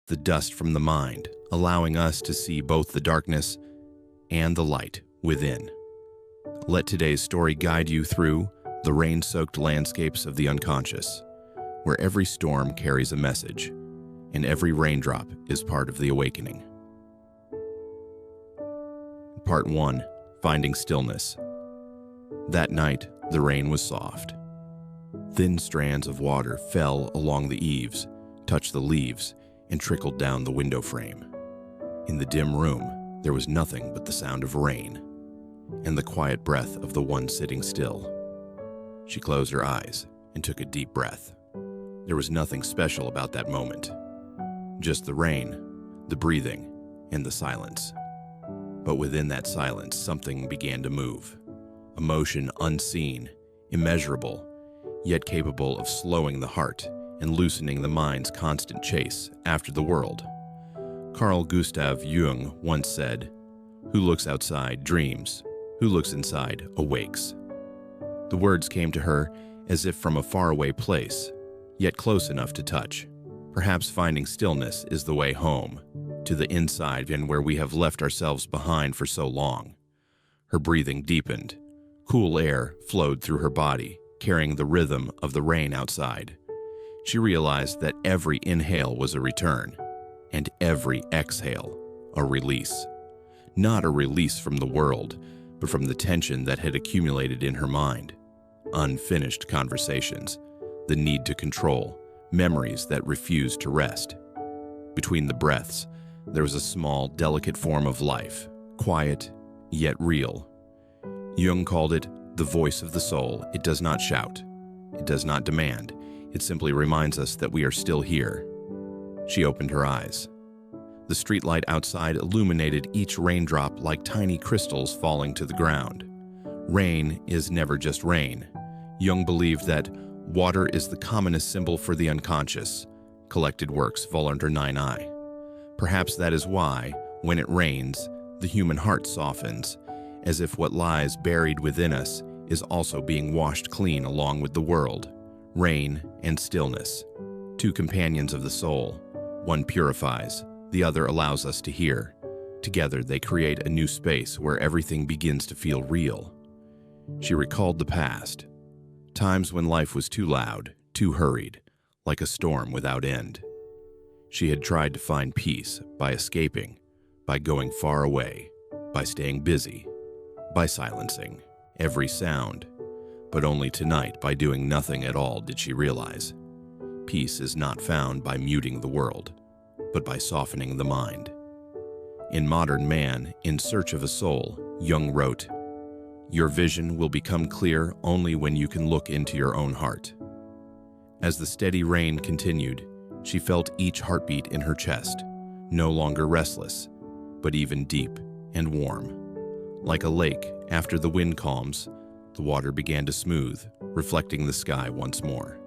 the dust from the mind, allowing us to see both the darkness and the light within. Let today's story guide you through the rain-soaked landscapes of the unconscious, where every storm carries a message, and every raindrop is part of the awakening. Part 1. Finding Stillness. That night, the rain was soft. Thin strands of water fell along the eaves, touched the leaves, and trickled down the window frame. In the dim room, there was nothing but the sound of rain and the quiet breath of the one sitting still. She closed her eyes and took a deep breath. There was nothing special about that moment. Just the rain, the breathing, and the silence. But within that silence, something began to move. A motion unseen, immeasurable, yet capable of slowing the heart and loosening the mind's constant chase after the world. Carl Gustav Jung once said, "Who looks outside dreams, who looks inside awakes." The words came to her as if from a faraway place, yet close enough to touch. Perhaps finding stillness is the way home, to the inside and where we have left ourselves behind for so long. Her breathing deepened. Cool air flowed through her body, carrying the rhythm of the rain outside. She realized that every inhale was a return, and every exhale a release. Not a release from the world, but from the tension that had accumulated in her mind. Unfinished conversations, the need to control, memories that refused to rest. Between the breaths, there was a small, delicate form of life, quiet, yet real. Jung called it the voice of the soul. It does not shout. It does not demand. It simply reminds us that we are still here. She opened her eyes. The streetlight outside illuminated each raindrop like tiny crystals falling to the ground. Rain is never just rain. Jung believed that water is the commonest symbol for the unconscious. Collected works fall under 9i. Perhaps that is why, when it rains, the human heart softens, as if what lies buried within us is also being washed clean along with the world. Rain and stillness, two companions of the soul. One purifies, the other allows us to hear. Together they create a new space where everything begins to feel real. She recalled the past, times when life was too loud, too hurried, like a storm without end. She had tried to find peace by escaping, by going far away, by staying busy, by silencing every sound. But only tonight, by doing nothing at all, did she realize peace is not found by muting the world, but by softening the mind. In Modern Man, In Search of a Soul, Jung wrote, "Your vision will become clear only when you can look into your own heart." As the steady rain continued, she felt each heartbeat in her chest, no longer restless, but even deep and warm. Like a lake, after the wind calms, the water began to smooth, reflecting the sky once more.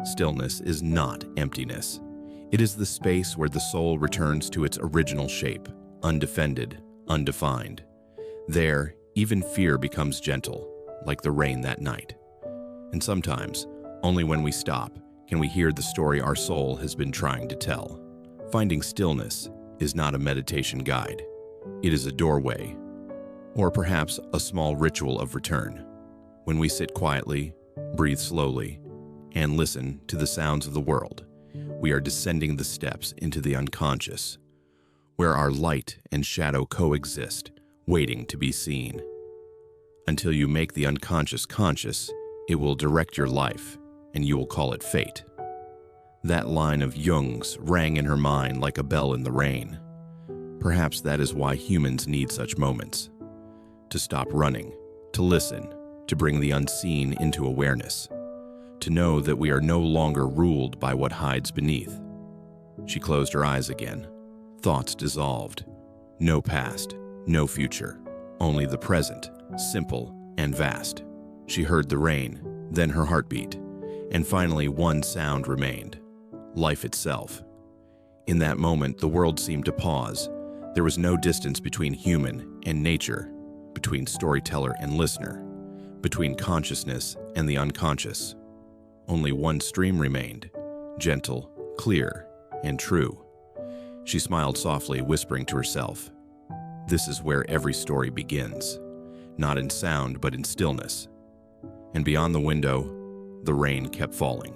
Stillness is not emptiness. It is the space where the soul returns to its original shape, undefended, undefined. There, even fear becomes gentle, like the rain that night. And sometimes, only when we stop, can we hear the story our soul has been trying to tell. Finding stillness is not a meditation guide. It is a doorway, or perhaps a small ritual of return. When we sit quietly, breathe slowly, and listen to the sounds of the world, we are descending the steps into the unconscious, where our light and shadow coexist, waiting to be seen. Until you make the unconscious conscious, it will direct your life, and you will call it fate. That line of Jung's rang in her mind like a bell in the rain. Perhaps that is why humans need such moments. To stop running, to listen, to bring the unseen into awareness, to know that we are no longer ruled by what hides beneath. She closed her eyes again. Thoughts dissolved. No past, no future, only the present, simple and vast. She heard the rain, then her heartbeat, and finally one sound remained: life itself. In that moment, the world seemed to pause. There was no distance between human and nature, between storyteller and listener, between consciousness and the unconscious. Only one stream remained, gentle, clear, and true. She smiled softly, whispering to herself, "This is where every story begins, not in sound but in stillness." And beyond the window, the rain kept falling,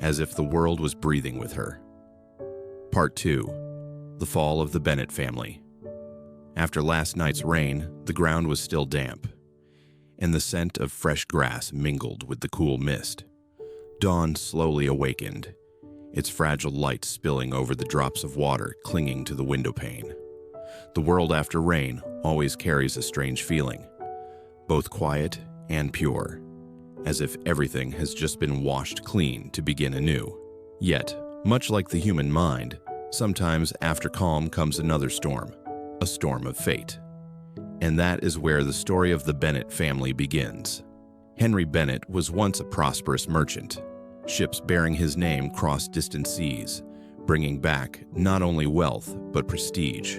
as if the world was breathing with her. Part 2. The Fall of the Bennett Family. After last night's rain, the ground was still damp, and the scent of fresh grass mingled with the cool mist. Dawn slowly awakened, its fragile light spilling over the drops of water clinging to the window pane. The world after rain always carries a strange feeling, both quiet and pure, as if everything has just been washed clean to begin anew. Yet, much like the human mind, sometimes after calm comes another storm, a storm of fate. And that is where the story of the Bennett family begins. Henry Bennett was once a prosperous merchant. Ships bearing his name crossed distant seas, bringing back not only wealth but prestige.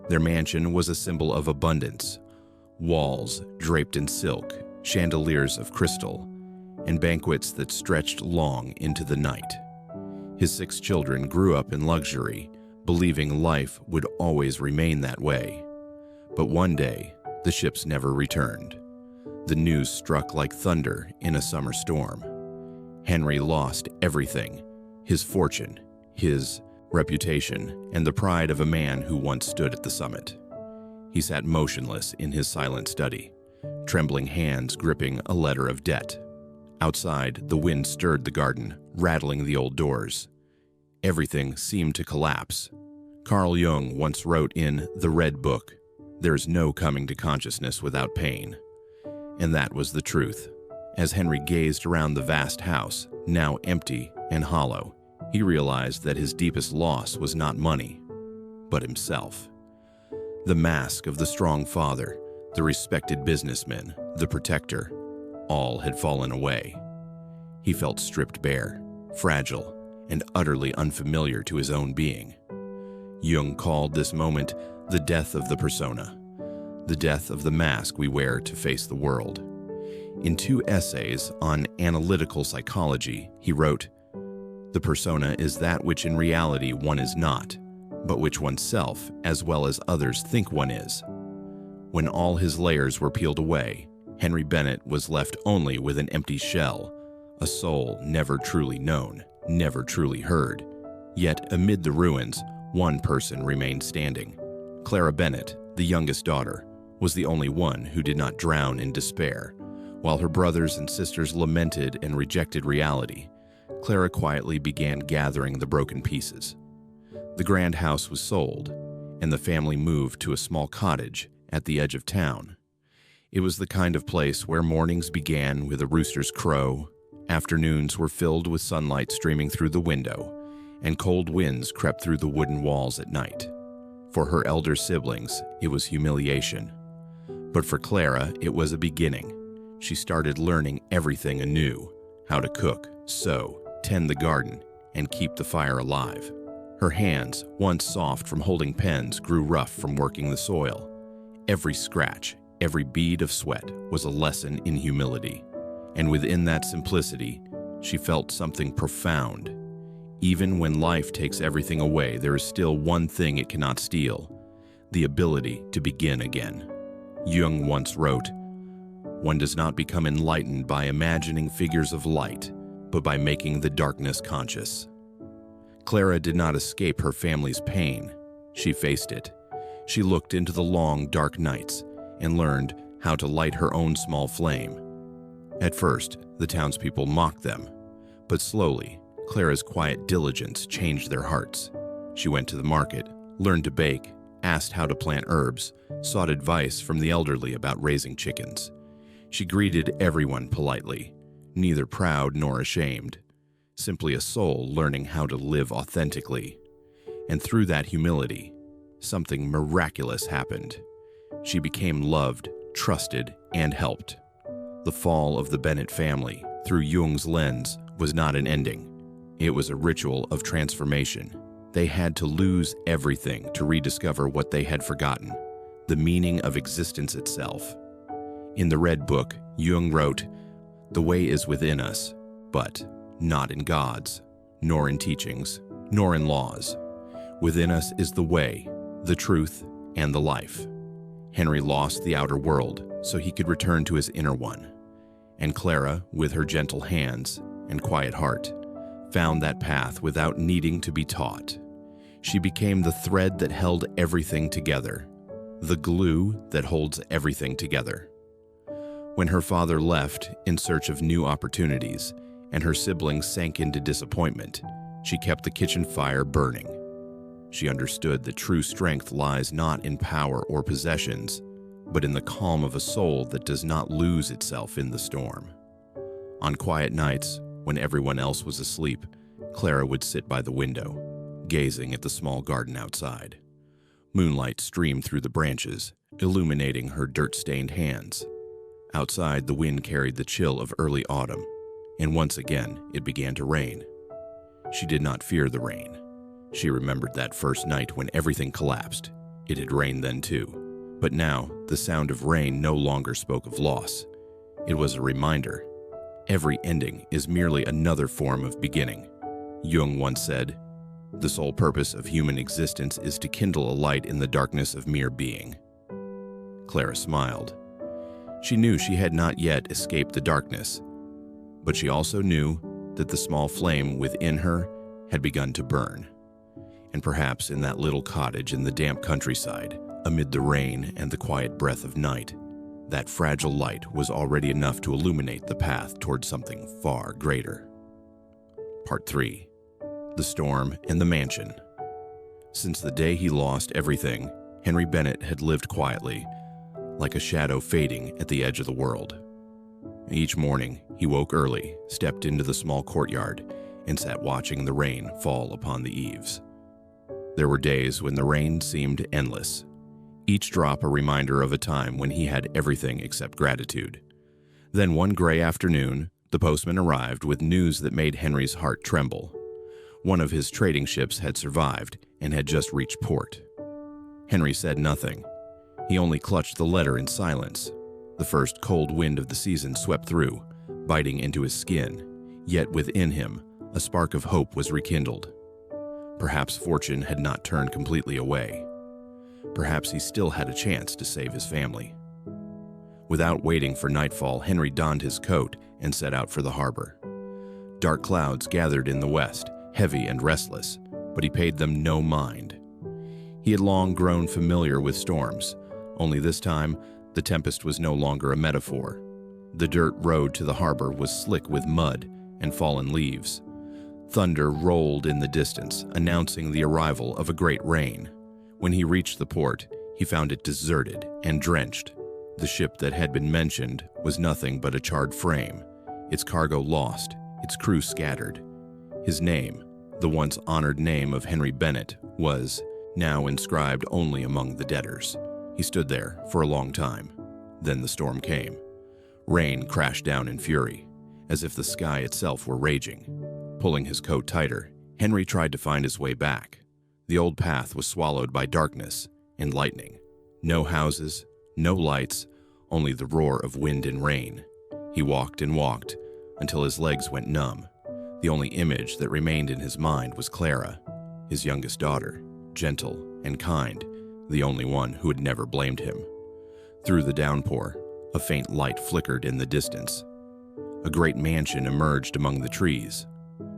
Their mansion was a symbol of abundance, walls draped in silk, chandeliers of crystal, and banquets that stretched long into the night. His 6 children grew up in luxury, believing life would always remain that way. But one day, the ships never returned. The news struck like thunder in a summer storm. Henry lost everything: his fortune, his reputation, and the pride of a man who once stood at the summit. He sat motionless in his silent study, trembling hands gripping a letter of debt. Outside, the wind stirred the garden, rattling the old doors. Everything seemed to collapse. Carl Jung once wrote in The Red Book, "There is no coming to consciousness without pain." And that was the truth. As Henry gazed around the vast house, now empty and hollow, he realized that his deepest loss was not money, but himself. The mask of the strong father, the respected businessman, the protector, all had fallen away. He felt stripped bare, fragile, and utterly unfamiliar to his own being. Jung called this moment the death of the persona, the death of the mask we wear to face the world. In 2 essays on analytical psychology, he wrote, "The persona is that which in reality one is not, but which oneself, as well as others, think one is." When all his layers were peeled away, Henry Bennett was left only with an empty shell, a soul never truly known, never truly heard. Yet amid the ruins, one person remained standing. Clara Bennett, the youngest daughter, was the only one who did not drown in despair. While her brothers and sisters lamented and rejected reality, Clara quietly began gathering the broken pieces. The grand house was sold, and the family moved to a small cottage at the edge of town. It was the kind of place where mornings began with a rooster's crow, afternoons were filled with sunlight streaming through the window, and cold winds crept through the wooden walls at night. For her elder siblings, it was humiliation. But for Clara, it was a beginning. She started learning everything anew: how to cook, sew, tend the garden, and keep the fire alive. Her hands, once soft from holding pens, grew rough from working the soil. Every scratch, every bead of sweat was a lesson in humility. And within that simplicity, she felt something profound. Even when life takes everything away, there is still one thing it cannot steal: the ability to begin again. Jung once wrote, "One does not become enlightened by imagining figures of light, but by making the darkness conscious." Clara did not escape her family's pain. She faced it. She looked into the long, dark nights and learned how to light her own small flame. At first, the townspeople mocked them, but slowly, Clara's quiet diligence changed their hearts. She went to the market, learned to bake, asked how to plant herbs, sought advice from the elderly about raising chickens. She greeted everyone politely, neither proud nor ashamed, simply a soul learning how to live authentically. And through that humility, something miraculous happened. She became loved, trusted, and helped. The fall of the Bennett family, through Jung's lens, was not an ending. It was a ritual of transformation. They had to lose everything to rediscover what they had forgotten: the meaning of existence itself. In the Red Book, Jung wrote, "The way is within us, but not in God's, nor in teachings, nor in laws. Within us is the way, the truth, and the life. Henry lost the outer world so he could return to his inner one. And Clara, with her gentle hands and quiet heart, found that path without needing to be taught. She became the thread that held everything together, the glue that holds everything together. When her father left in search of new opportunities and her siblings sank into disappointment, she kept the kitchen fire burning. She understood that true strength lies not in power or possessions, but in the calm of a soul that does not lose itself in the storm. On quiet nights, when everyone else was asleep, Clara would sit by the window, gazing at the small garden outside. Moonlight streamed through the branches, illuminating her dirt-stained hands. Outside, the wind carried the chill of early autumn, and once again it began to rain. She did not fear the rain. She remembered that first night when everything collapsed. It had rained then too, but now the sound of rain no longer spoke of loss. It was a reminder. Every ending is merely another form of beginning. Jung once said, "The sole purpose of human existence is to kindle a light in the darkness of mere being." Clara smiled. She knew she had not yet escaped the darkness, but she also knew that the small flame within her had begun to burn. And perhaps in that little cottage in the damp countryside, amid the rain and the quiet breath of night, that fragile light was already enough to illuminate the path toward something far greater. Part 3. The Storm and the Mansion. Since the day he lost everything, Henry Bennet had lived quietly, like a shadow fading at the edge of the world. Each morning, he woke early, stepped into the small courtyard, and sat watching the rain fall upon the eaves. There were days when the rain seemed endless, each drop a reminder of a time when he had everything except gratitude. Then one gray afternoon, the postman arrived with news that made Henry's heart tremble. One of his trading ships had survived and had just reached port. Henry said nothing. He only clutched the letter in silence. The first cold wind of the season swept through, biting into his skin, yet within him, a spark of hope was rekindled. Perhaps fortune had not turned completely away. Perhaps he still had a chance to save his family. Without waiting for nightfall, Henry donned his coat and set out for the harbor. Dark clouds gathered in the west, heavy and restless, but he paid them no mind. He had long grown familiar with storms, only this time, the tempest was no longer a metaphor. The dirt road to the harbor was slick with mud and fallen leaves. Thunder rolled in the distance, announcing the arrival of a great rain. When he reached the port, he found it deserted and drenched. The ship that had been mentioned was nothing but a charred frame, its cargo lost, its crew scattered. His name, the once honored name of Henry Bennet, was now inscribed only among the debtors. He stood there for a long time. Then the storm came. Rain crashed down in fury, as if the sky itself were raging. Pulling his coat tighter, Henry tried to find his way back. The old path was swallowed by darkness and lightning. No houses, no lights, only the roar of wind and rain. He walked and walked until his legs went numb. The only image that remained in his mind was Clara, his youngest daughter, gentle and kind, the only one who had never blamed him. Through the downpour, a faint light flickered in the distance. A great mansion emerged among the trees,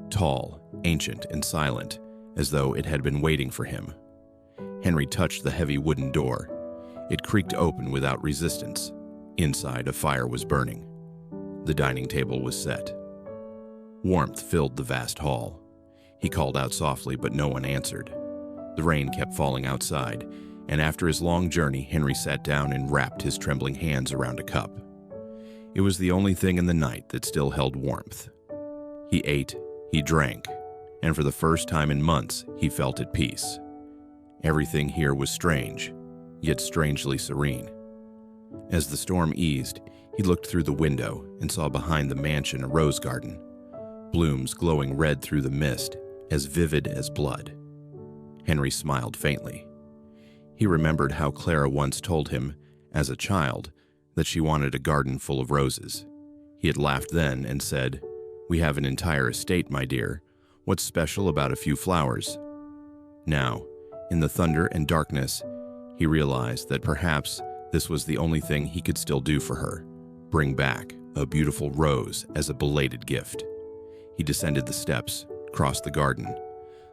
tall, ancient, and silent, as though it had been waiting for him. Henry touched the heavy wooden door. It creaked open without resistance. Inside, a fire was burning. The dining table was set. Warmth filled the vast hall. He called out softly, but no one answered. The rain kept falling outside, and after his long journey, Henry sat down and wrapped his trembling hands around a cup. It was the only thing in the night that still held warmth. He ate, he drank, and for the first time in months, he felt at peace. Everything here was strange, yet strangely serene. As the storm eased, he looked through the window and saw behind the mansion a rose garden, blooms glowing red through the mist, as vivid as blood. Henry smiled faintly. He remembered how Clara once told him, as a child, that she wanted a garden full of roses. He had laughed then and said, "We have an entire estate, my dear. What's special about a few flowers?" Now, in the thunder and darkness, he realized that perhaps this was the only thing he could still do for her, bring back a beautiful rose as a belated gift. He descended the steps, crossed the garden.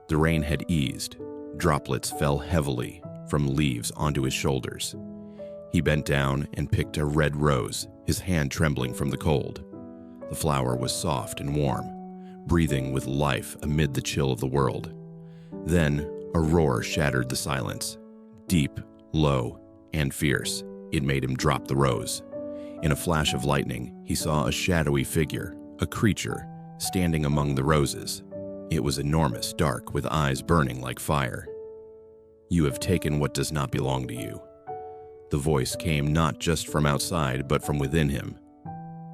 The rain had eased. Droplets fell heavily from leaves onto his shoulders. He bent down and picked a red rose, his hand trembling from the cold. The flower was soft and warm, breathing with life amid the chill of the world. Then a roar shattered the silence. Deep, low, and fierce, it made him drop the rose. In a flash of lightning, he saw a shadowy figure, a creature, standing among the roses. It was enormous, dark, with eyes burning like fire. "You have taken what does not belong to you." The voice came not just from outside, but from within him.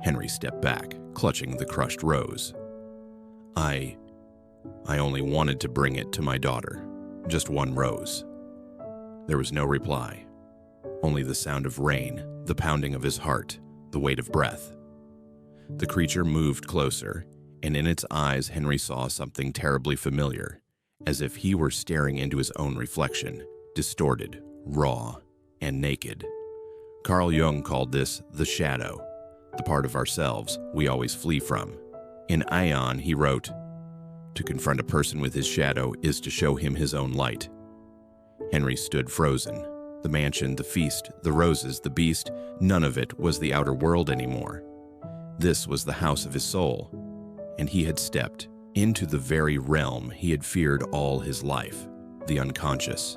Henry stepped back, clutching the crushed rose. I only wanted to bring it to my daughter. Just one rose." There was no reply. Only the sound of rain, the pounding of his heart, the weight of breath. The creature moved closer, and in its eyes Henry saw something terribly familiar, as if he were staring into his own reflection, distorted, raw, and naked. Carl Jung called this the shadow, the part of ourselves we always flee from. In Aion, he wrote, "To confront a person with his shadow is to show him his own light." Henry stood frozen. The mansion, the feast, the roses, the beast, none of it was the outer world anymore. This was the house of his soul, and he had stepped into the very realm he had feared all his life, the unconscious.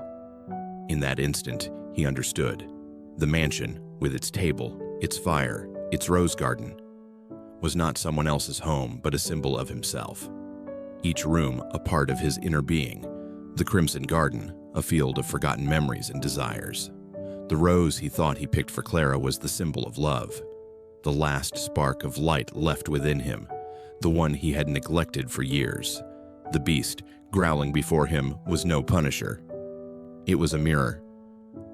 In that instant, he understood. The mansion, with its table, its fire, its rose garden, was not someone else's home, but a symbol of himself. Each room a part of his inner being, the crimson garden, a field of forgotten memories and desires. The rose he thought he picked for Clara was the symbol of love, the last spark of light left within him, the one he had neglected for years. The beast, growling before him, was no punisher. It was a mirror,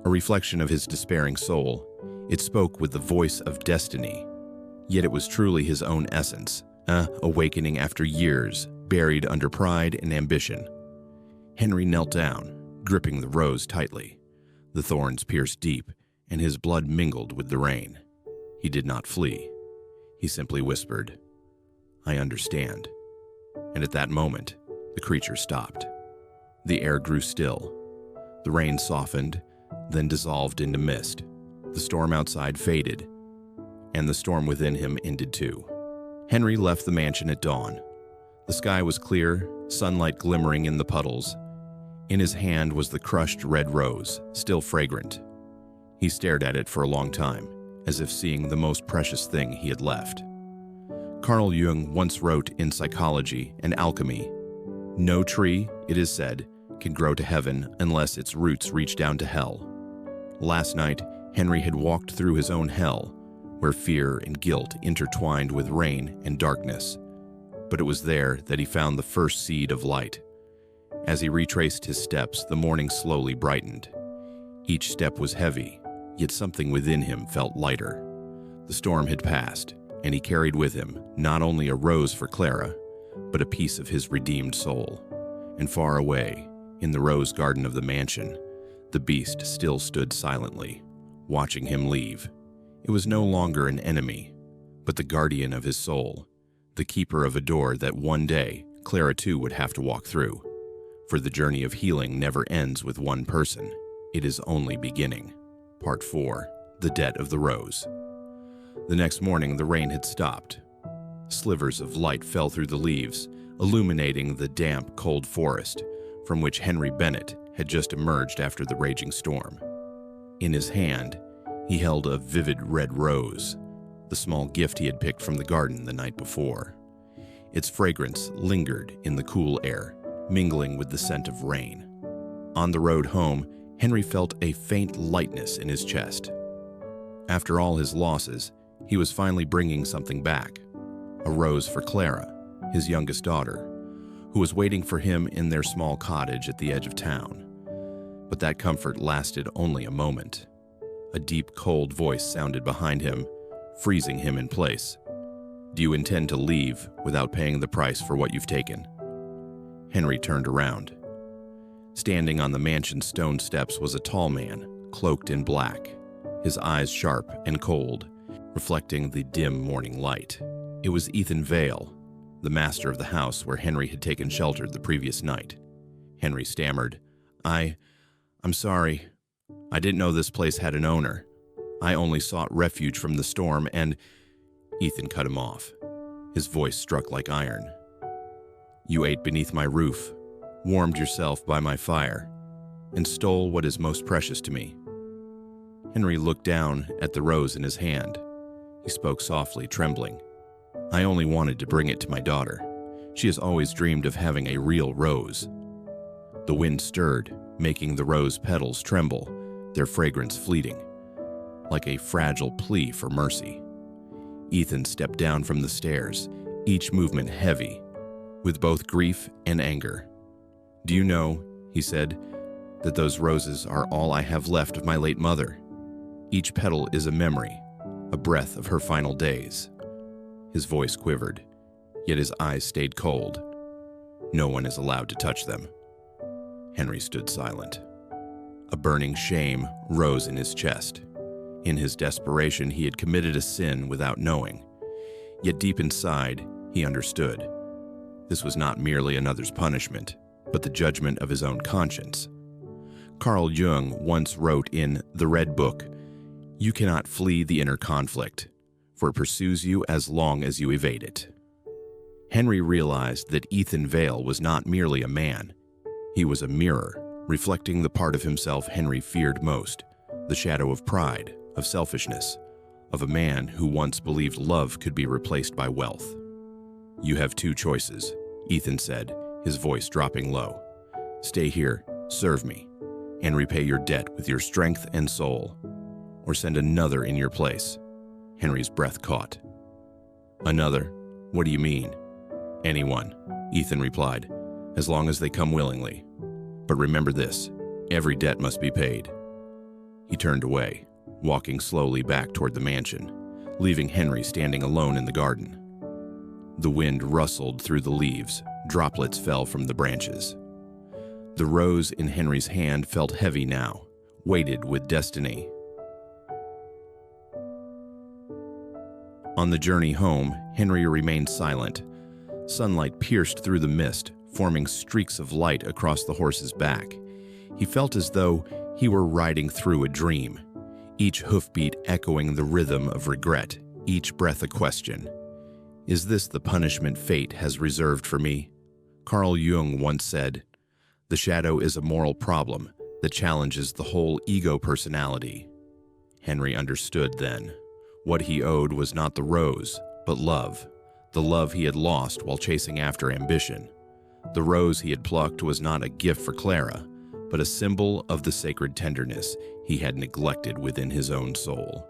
a reflection of his despairing soul. It spoke with the voice of destiny, yet it was truly his own essence, awakening after years, buried under pride and ambition. Henry knelt down, gripping the rose tightly. The thorns pierced deep, and his blood mingled with the rain. He did not flee. He simply whispered, "I understand." And at that moment, the creature stopped. The air grew still. The rain softened, then dissolved into mist. The storm outside faded, and the storm within him ended too. Henry left the mansion at dawn. The sky was clear, sunlight glimmering in the puddles. In his hand was the crushed red rose, still fragrant. He stared at it for a long time, as if seeing the most precious thing he had left. Carl Jung once wrote in Psychology and Alchemy, "No tree, it is said, can grow to heaven unless its roots reach down to hell." Last night, Henry had walked through his own hell, where fear and guilt intertwined with rain and darkness. But it was there that he found the first seed of light. As he retraced his steps, the morning slowly brightened. Each step was heavy, yet something within him felt lighter. The storm had passed, and he carried with him not only a rose for Clara, but a piece of his redeemed soul. And far away, in the rose garden of the mansion, the beast still stood silently, watching him leave. It was no longer an enemy, but the guardian of his soul, the keeper of a door that one day Clara too would have to walk through. For the journey of healing never ends with one person. It is only beginning. Part 4. The Debt of the Rose. The next morning, the rain had stopped. Slivers of light fell through the leaves, illuminating the damp, cold forest from which Henry Bennett had just emerged after the raging storm. In his hand, he held a vivid red rose, the small gift he had picked from the garden the night before. Its fragrance lingered in the cool air, mingling with the scent of rain. On the road home, Henry felt a faint lightness in his chest. After all his losses, he was finally bringing something back. A rose for Clara, his youngest daughter, who was waiting for him in their small cottage at the edge of town. But that comfort lasted only a moment. A deep, cold voice sounded behind him, freezing him in place. "Do you intend to leave without paying the price for what you've taken?" Henry turned around. Standing on the mansion's stone steps was a tall man, cloaked in black, his eyes sharp and cold, reflecting the dim morning light. It was Ethan Vale, the master of the house where Henry had taken shelter the previous night. Henry stammered, I'm sorry. I didn't know this place had an owner. I only sought refuge from the storm and—" Ethan cut him off. His voice struck like iron. "You ate beneath my roof, warmed yourself by my fire, and stole what is most precious to me." Henry looked down at the rose in his hand. He spoke softly, trembling. "I only wanted to bring it to my daughter. She has always dreamed of having a real rose." The wind stirred, making the rose petals tremble, their fragrance fleeting, like a fragile plea for mercy. Ethan stepped down from the stairs, each movement heavy, with both grief and anger. "Do you know," he said, "that those roses are all I have left of my late mother? Each petal is a memory, a breath of her final days." His voice quivered, yet his eyes stayed cold. "No one is allowed to touch them." Henry stood silent. A burning shame rose in his chest. In his desperation, he had committed a sin without knowing. Yet deep inside, he understood. This was not merely another's punishment, but the judgment of his own conscience. Carl Jung once wrote in The Red Book, "You cannot flee the inner conflict, for it pursues you as long as you evade it." Henry realized that Ethan Vale was not merely a man. He was a mirror, reflecting the part of himself Henry feared most, the shadow of pride, of selfishness, of a man who once believed love could be replaced by wealth. "You have two choices," Ethan said, his voice dropping low. "Stay here, serve me, and repay your debt with your strength and soul, or send another in your place." Henry's breath caught. "Another? What do you mean?" "Anyone," Ethan replied, "as long as they come willingly. But remember this, every debt must be paid." He turned away, walking slowly back toward the mansion, leaving Henry standing alone in the garden. The wind rustled through the leaves, droplets fell from the branches. The rose in Henry's hand felt heavy now, weighted with destiny. On the journey home, Henry remained silent. Sunlight pierced through the mist, forming streaks of light across the horse's back. He felt as though he were riding through a dream, each hoofbeat echoing the rhythm of regret, each breath a question. Is this the punishment fate has reserved for me? Carl Jung once said, "The shadow is a moral problem that challenges the whole ego personality." Henry understood then. What he owed was not the rose, but love, the love he had lost while chasing after ambition. The rose he had plucked was not a gift for Clara, but a symbol of the sacred tenderness he had neglected within his own soul.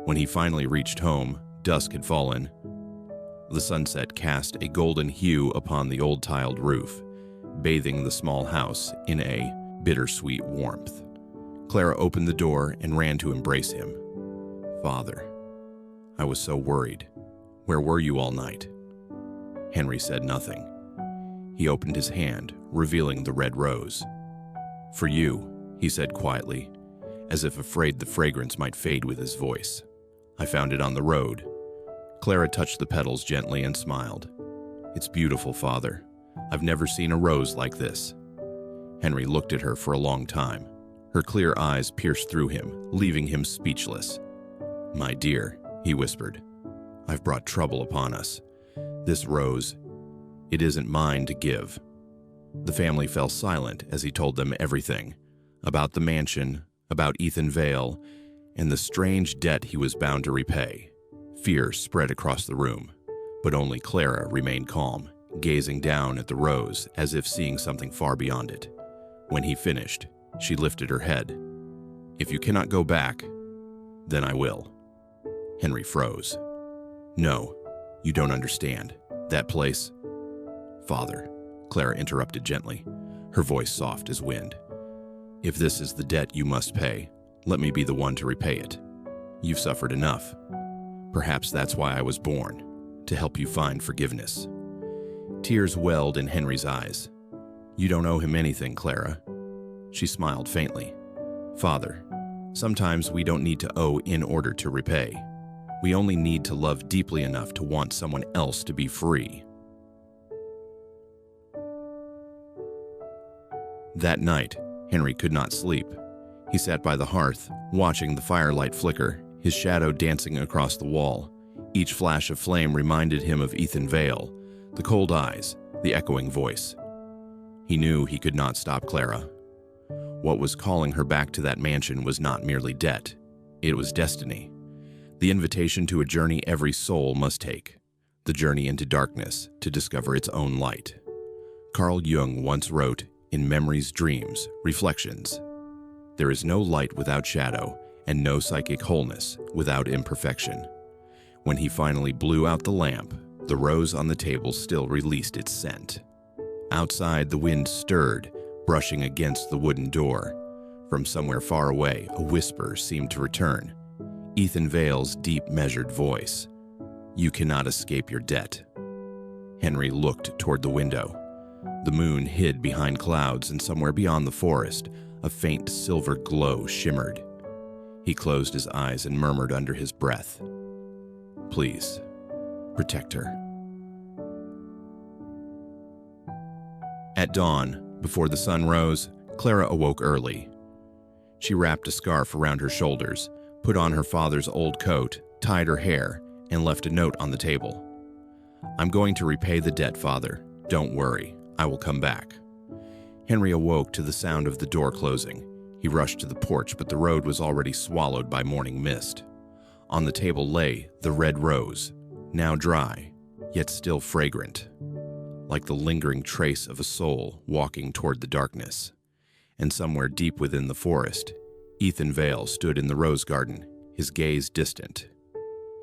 When he finally reached home, dusk had fallen. The sunset cast a golden hue upon the old tiled roof, bathing the small house in a bittersweet warmth. Clara opened the door and ran to embrace him. "Father, I was so worried. Where were you all night?" Henry said nothing. He opened his hand, revealing the red rose. "For you," he said quietly, as if afraid the fragrance might fade with his voice. "I found it on the road." Clara touched the petals gently and smiled. "It's beautiful, Father. I've never seen a rose like this." Henry looked at her for a long time. Her clear eyes pierced through him, leaving him speechless. "My dear," he whispered, "I've brought trouble upon us. This rose, it isn't mine to give." The family fell silent as he told them everything, about the mansion, about Ethan Vale, and the strange debt he was bound to repay. Fear spread across the room, but only Clara remained calm, gazing down at the rose as if seeing something far beyond it. When he finished, she lifted her head. "If you cannot go back, then I will." Henry froze. "No, you don't understand. That place—" "Father," Clara interrupted gently, her voice soft as wind. "If this is the debt you must pay, let me be the one to repay it. You've suffered enough. Perhaps that's why I was born, to help you find forgiveness." Tears welled in Henry's eyes. "You don't owe him anything, Clara." She smiled faintly. "Father, sometimes we don't need to owe in order to repay. We only need to love deeply enough to want someone else to be free." That night, Henry could not sleep. He sat by the hearth, watching the firelight flicker, his shadow dancing across the wall. Each flash of flame reminded him of Ethan Vale, the cold eyes, the echoing voice. He knew he could not stop Clara. What was calling her back to that mansion was not merely debt. It was destiny. The invitation to a journey every soul must take. The journey into darkness to discover its own light. Carl Jung once wrote, in Memories, Dreams, Reflections, "There is no light without shadow, and no psychic wholeness without imperfection." When he finally blew out the lamp, the rose on the table still released its scent. Outside, the wind stirred, brushing against the wooden door. From somewhere far away, a whisper seemed to return. Ethan Vale's deep, measured voice. "You cannot escape your debt." Henry looked toward the window. The moon hid behind clouds, and somewhere beyond the forest, a faint silver glow shimmered. He closed his eyes and murmured under his breath, "Please, protect her." At dawn, before the sun rose, Clara awoke early. She wrapped a scarf around her shoulders, put on her father's old coat, tied her hair, and left a note on the table. "I'm going to repay the debt, Father. Don't worry, I will come back." Henry awoke to the sound of the door closing. He rushed to the porch, but the road was already swallowed by morning mist. On the table lay the red rose, now dry, yet still fragrant, like the lingering trace of a soul walking toward the darkness. And somewhere deep within the forest, Ethan Vale stood in the rose garden, his gaze distant.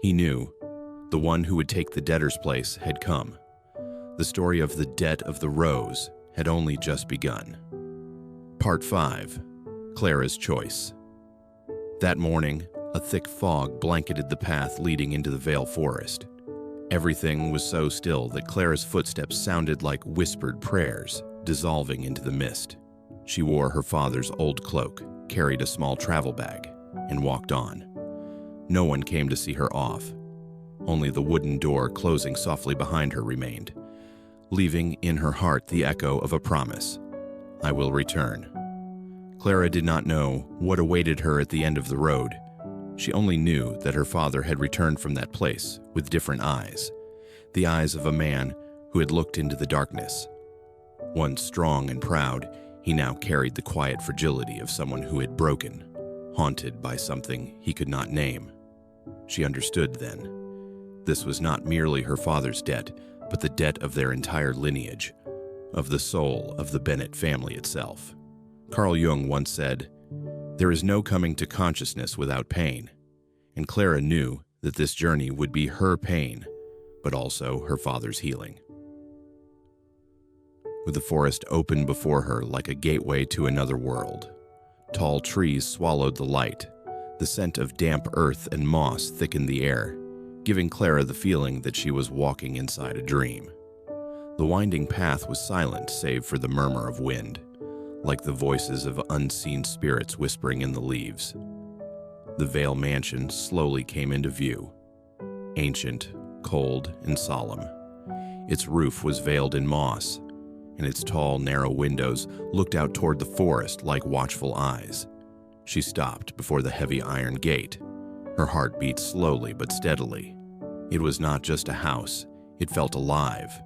He knew the one who would take the debtor's place had come. The story of the debt of the rose had only just begun. Part 5. Clara's Choice. That morning, a thick fog blanketed the path leading into the Vale forest. Everything was so still that Clara's footsteps sounded like whispered prayers, dissolving into the mist. She wore her father's old cloak, carried a small travel bag, and walked on. No one came to see her off. Only the wooden door closing softly behind her remained, leaving in her heart the echo of a promise. "I will return." Clara did not know what awaited her at the end of the road. She only knew that her father had returned from that place with different eyes, the eyes of a man who had looked into the darkness. Once strong and proud, he now carried the quiet fragility of someone who had broken, haunted by something he could not name. She understood then. This was not merely her father's debt, but the debt of their entire lineage, of the soul of the Bennett family itself. Carl Jung once said, "There is no coming to consciousness without pain," and Clara knew that this journey would be her pain, but also her father's healing. With the forest open before her like a gateway to another world, tall trees swallowed the light. The scent of damp earth and moss thickened the air, giving Clara the feeling that she was walking inside a dream. The winding path was silent save for the murmur of wind, like the voices of unseen spirits whispering in the leaves. The Vale mansion slowly came into view, ancient, cold, and solemn. Its roof was veiled in moss, and its tall, narrow windows looked out toward the forest like watchful eyes. She stopped before the heavy iron gate. Her heart beat slowly but steadily. It was not just a house, it felt alive,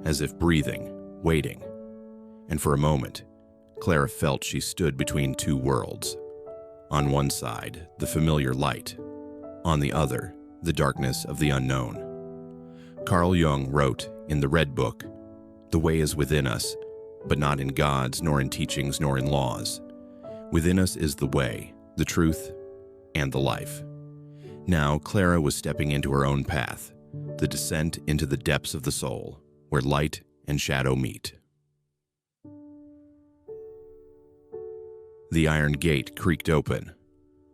as if breathing, waiting. And for a moment, Clara felt she stood between two worlds. On one side, the familiar light. On the other, the darkness of the unknown. Carl Jung wrote in the Red Book, "The way is within us, but not in gods, nor in teachings, nor in laws. Within us is the way, the truth, and the life." Now Clara was stepping into her own path, the descent into the depths of the soul, where light and shadow meet. The iron gate creaked open.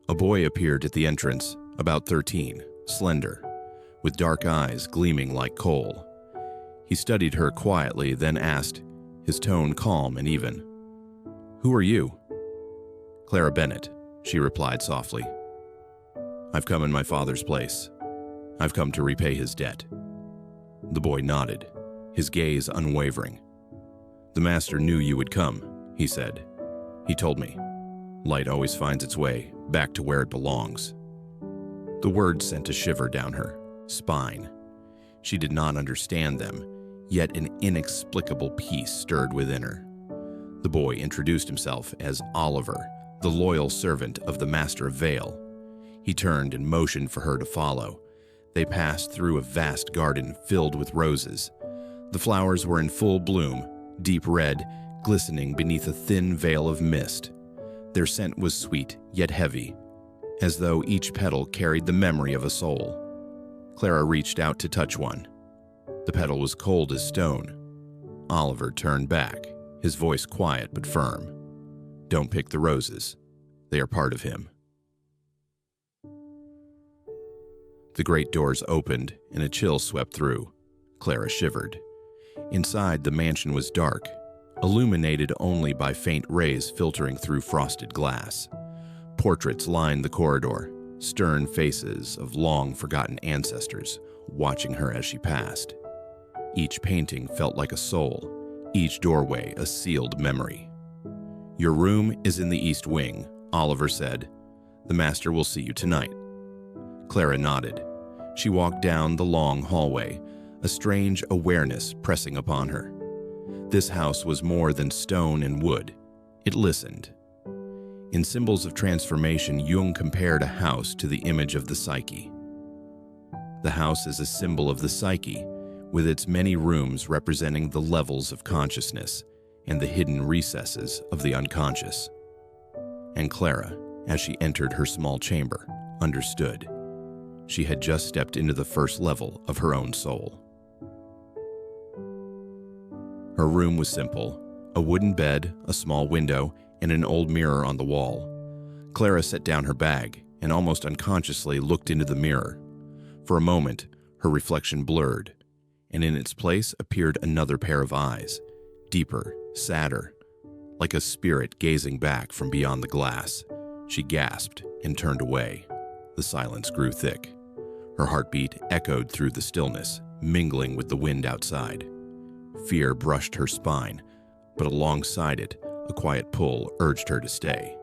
A boy appeared at the entrance, about 13, slender, with dark eyes gleaming like coal. He studied her quietly, then asked, his tone calm and even. "Who are you?" "Clara Bennett," she replied softly. "I've come in my father's place. I've come to repay his debt." The boy nodded, his gaze unwavering. "The master knew you would come," he said. "He told me. Light always finds its way back to where it belongs." The words sent a shiver down her spine. She did not understand them, yet an inexplicable peace stirred within her. The boy introduced himself as Oliver, the loyal servant of the Master of Vale. He turned and motioned for her to follow. They passed through a vast garden filled with roses. The flowers were in full bloom, deep red, glistening beneath a thin veil of mist. Their scent was sweet, yet heavy, as though each petal carried the memory of a soul. Clara reached out to touch one. The petal was cold as stone. Oliver turned back, his voice quiet but firm. "Don't pick the roses. They are part of him." The great doors opened and a chill swept through. Clara shivered. Inside, the mansion was dark, illuminated only by faint rays filtering through frosted glass. Portraits lined the corridor, stern faces of long-forgotten ancestors watching her as she passed. Each painting felt like a soul, each doorway a sealed memory. "Your room is in the East Wing," Oliver said. "The master will see you tonight." Clara nodded. She walked down the long hallway, a strange awareness pressing upon her. This house was more than stone and wood. It listened. In Symbols of Transformation, Jung compared a house to the image of the psyche. The house is a symbol of the psyche, with its many rooms representing the levels of consciousness and the hidden recesses of the unconscious. And Clara, as she entered her small chamber, understood. She had just stepped into the first level of her own soul. Her room was simple: a wooden bed, a small window, and an old mirror on the wall. Clara set down her bag and almost unconsciously looked into the mirror. For a moment, her reflection blurred, and in its place appeared another pair of eyes, deeper, sadder, like a spirit gazing back from beyond the glass. She gasped and turned away. The silence grew thick. Her heartbeat echoed through the stillness, mingling with the wind outside. Fear brushed her spine, but alongside it, a quiet pull urged her to stay.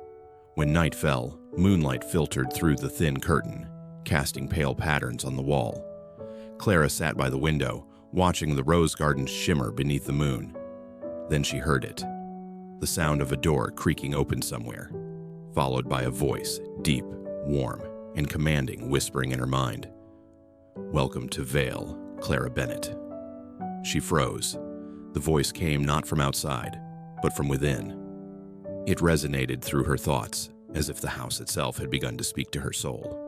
When night fell, moonlight filtered through the thin curtain, casting pale patterns on the wall. Clara sat by the window, watching the rose garden shimmer beneath the moon. Then she heard it, the sound of a door creaking open somewhere, followed by a voice, deep, warm, and commanding, whispering in her mind, "Welcome to Vale, Clara Bennett." She froze. The voice came not from outside, but from within. It resonated through her thoughts, as if the house itself had begun to speak to her soul.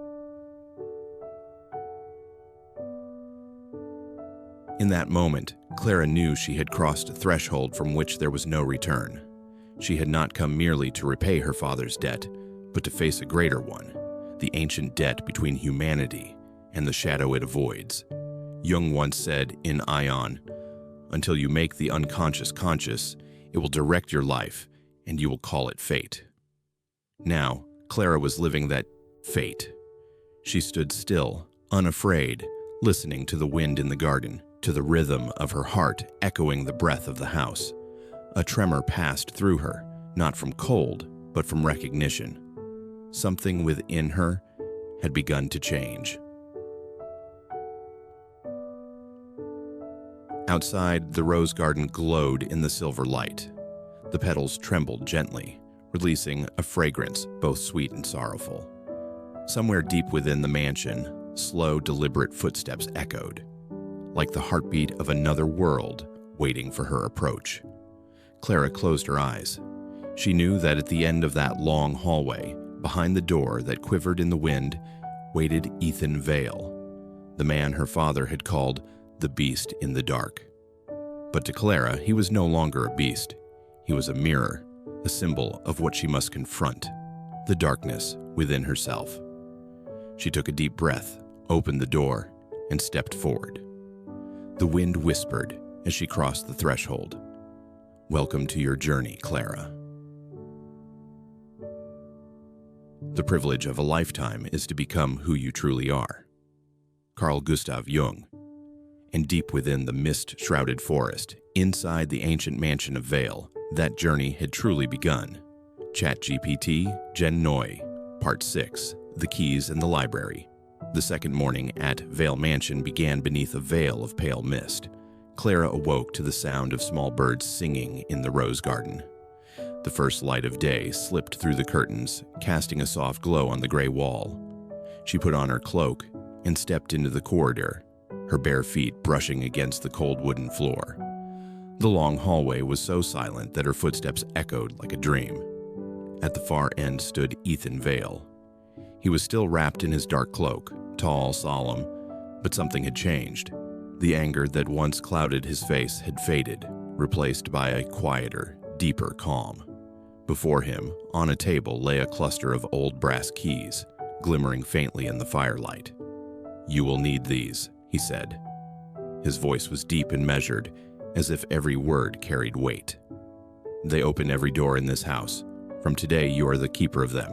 In that moment, Clara knew she had crossed a threshold from which there was no return. She had not come merely to repay her father's debt, but to face a greater one, the ancient debt between humanity and the shadow it avoids. Jung once said in Ion, "Until you make the unconscious conscious, it will direct your life, and you will call it fate." Now, Clara was living that fate. She stood still, unafraid, listening to the wind in the garden, to the rhythm of her heart echoing the breath of the house. A tremor passed through her, not from cold, but from recognition. Something within her had begun to change. Outside, the rose garden glowed in the silver light. The petals trembled gently, releasing a fragrance both sweet and sorrowful. Somewhere deep within the mansion, slow, deliberate footsteps echoed, like the heartbeat of another world waiting for her approach. Clara closed her eyes. She knew that at the end of that long hallway, behind the door that quivered in the wind, waited Ethan Vale, the man her father had called the beast in the dark. But to Clara, he was no longer a beast. He was a mirror, a symbol of what she must confront, the darkness within herself. She took a deep breath, opened the door, and stepped forward. The wind whispered, as she crossed the threshold. "Welcome to your journey, Clara." The privilege of a lifetime is to become who you truly are. Carl Gustav Jung. And deep within the mist-shrouded forest, inside the ancient mansion of Vale, that journey had truly begun. ChatGPT, Gen Noi, Part 6, The Keys and the Library. The second morning at Vale Mansion began beneath a veil of pale mist. Clara awoke to the sound of small birds singing in the rose garden. The first light of day slipped through the curtains, casting a soft glow on the gray wall. She put on her cloak and stepped into the corridor, her bare feet brushing against the cold wooden floor. The long hallway was so silent that her footsteps echoed like a dream. At the far end stood Ethan Vale. He was still wrapped in his dark cloak, tall, solemn, but something had changed. The anger that once clouded his face had faded, replaced by a quieter, deeper calm. Before him, on a table, lay a cluster of old brass keys, glimmering faintly in the firelight. "You will need these," he said. His voice was deep and measured, as if every word carried weight. "They open every door in this house. From today, you are the keeper of them.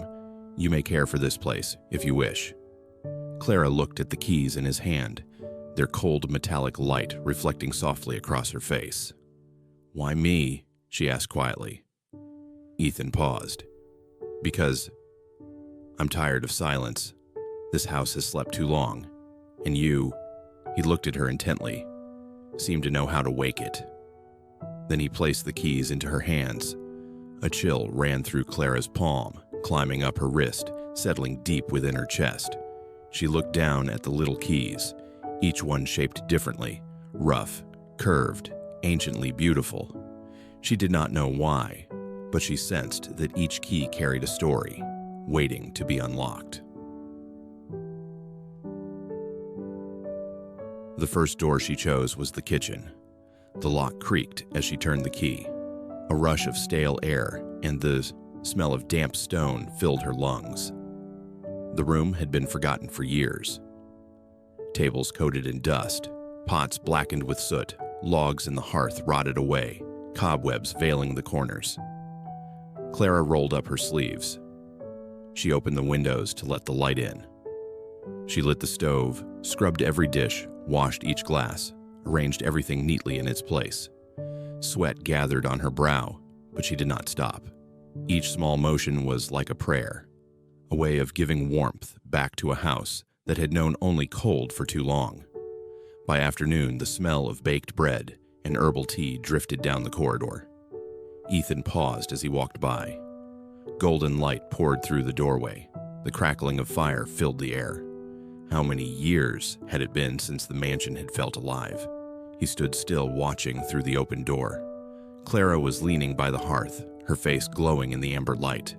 You may care for this place, if you wish." Clara looked at the keys in his hand, their cold metallic light reflecting softly across her face. "Why me?" she asked quietly. Ethan paused. "Because I'm tired of silence. This house has slept too long. And you," he looked at her intently, "seem to know how to wake it." Then he placed the keys into her hands. A chill ran through Clara's palm, climbing up her wrist, settling deep within her chest. She looked down at the little keys, each one shaped differently, rough, curved, anciently beautiful. She did not know why, but she sensed that each key carried a story, waiting to be unlocked. The first door she chose was the kitchen. The lock creaked as she turned the key. A rush of stale air and the smell of damp stone filled her lungs. The room had been forgotten for years. Tables coated in dust, pots blackened with soot, logs in the hearth rotted away, cobwebs veiling the corners. Clara rolled up her sleeves. She opened the windows to let the light in. She lit the stove, scrubbed every dish, washed each glass, arranged everything neatly in its place. Sweat gathered on her brow, but she did not stop. Each small motion was like a prayer, a way of giving warmth back to a house that had known only cold for too long. By afternoon, the smell of baked bread and herbal tea drifted down the corridor. Ethan paused as he walked by. Golden light poured through the doorway. The crackling of fire filled the air. How many years had it been since the mansion had felt alive? He stood still, watching through the open door. Clara was leaning by the hearth, her face glowing in the amber light.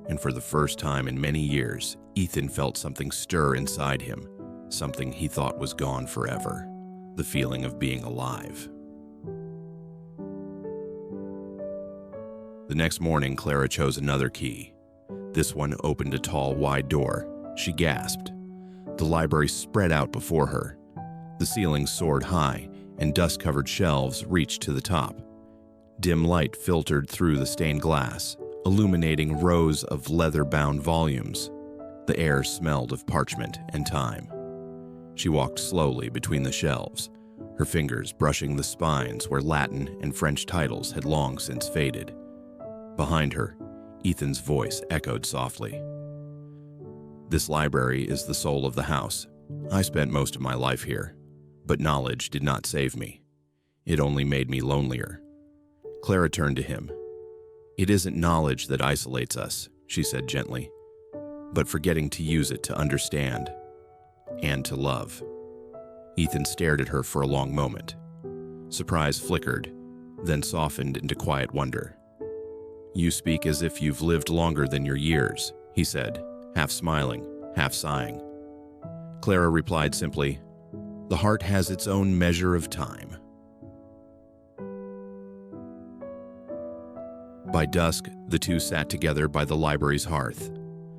And for the first time in many years, Ethan felt something stir inside him, something he thought was gone forever, the feeling of being alive. The next morning, Clara chose another key. This one opened a tall, wide door. She gasped. The library spread out before her. The ceiling soared high, and dust-covered shelves reached to the top. Dim light filtered through the stained glass, illuminating rows of leather-bound volumes. The air smelled of parchment and time. She walked slowly between the shelves, her fingers brushing the spines where Latin and French titles had long since faded. Behind her, Ethan's voice echoed softly. "This library is the soul of the house. I spent most of my life here, but knowledge did not save me. It only made me lonelier." Clara turned to him. "It isn't knowledge that isolates us," she said gently, "but forgetting to use it to understand and to love." Ethan stared at her for a long moment. Surprise flickered, then softened into quiet wonder. "You speak as if you've lived longer than your years," he said, half smiling, half sighing. Clara replied simply, "The heart has its own measure of time." By dusk, the two sat together by the library's hearth.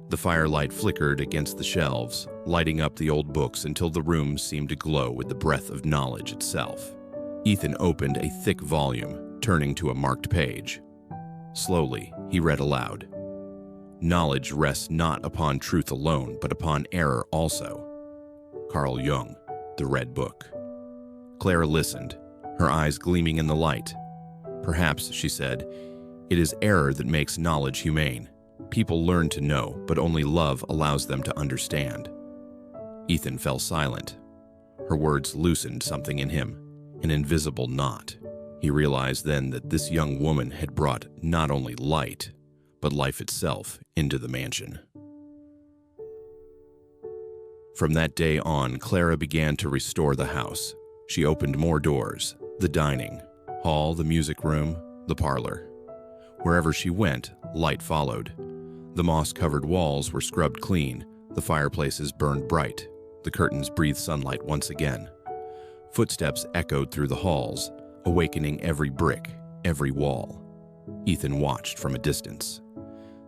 The firelight flickered against the shelves, lighting up the old books until the room seemed to glow with the breath of knowledge itself. Ethan opened a thick volume, turning to a marked page. Slowly, he read aloud. Knowledge rests not upon truth alone, but upon error also. Carl Jung, The Red Book. Clara listened, her eyes gleaming in the light. Perhaps, she said, it is error that makes knowledge humane. People learn to know, but only love allows them to understand. Ethan fell silent. Her words loosened something in him, an invisible knot. He realized then that this young woman had brought not only light, but life itself into the mansion. From that day on, Clara began to restore the house. She opened more doors, the dining hall, the music room, the parlor. Wherever she went, light followed. The moss-covered walls were scrubbed clean, the fireplaces burned bright, the curtains breathed sunlight once again. Footsteps echoed through the halls, awakening every brick, every wall. Ethan watched from a distance.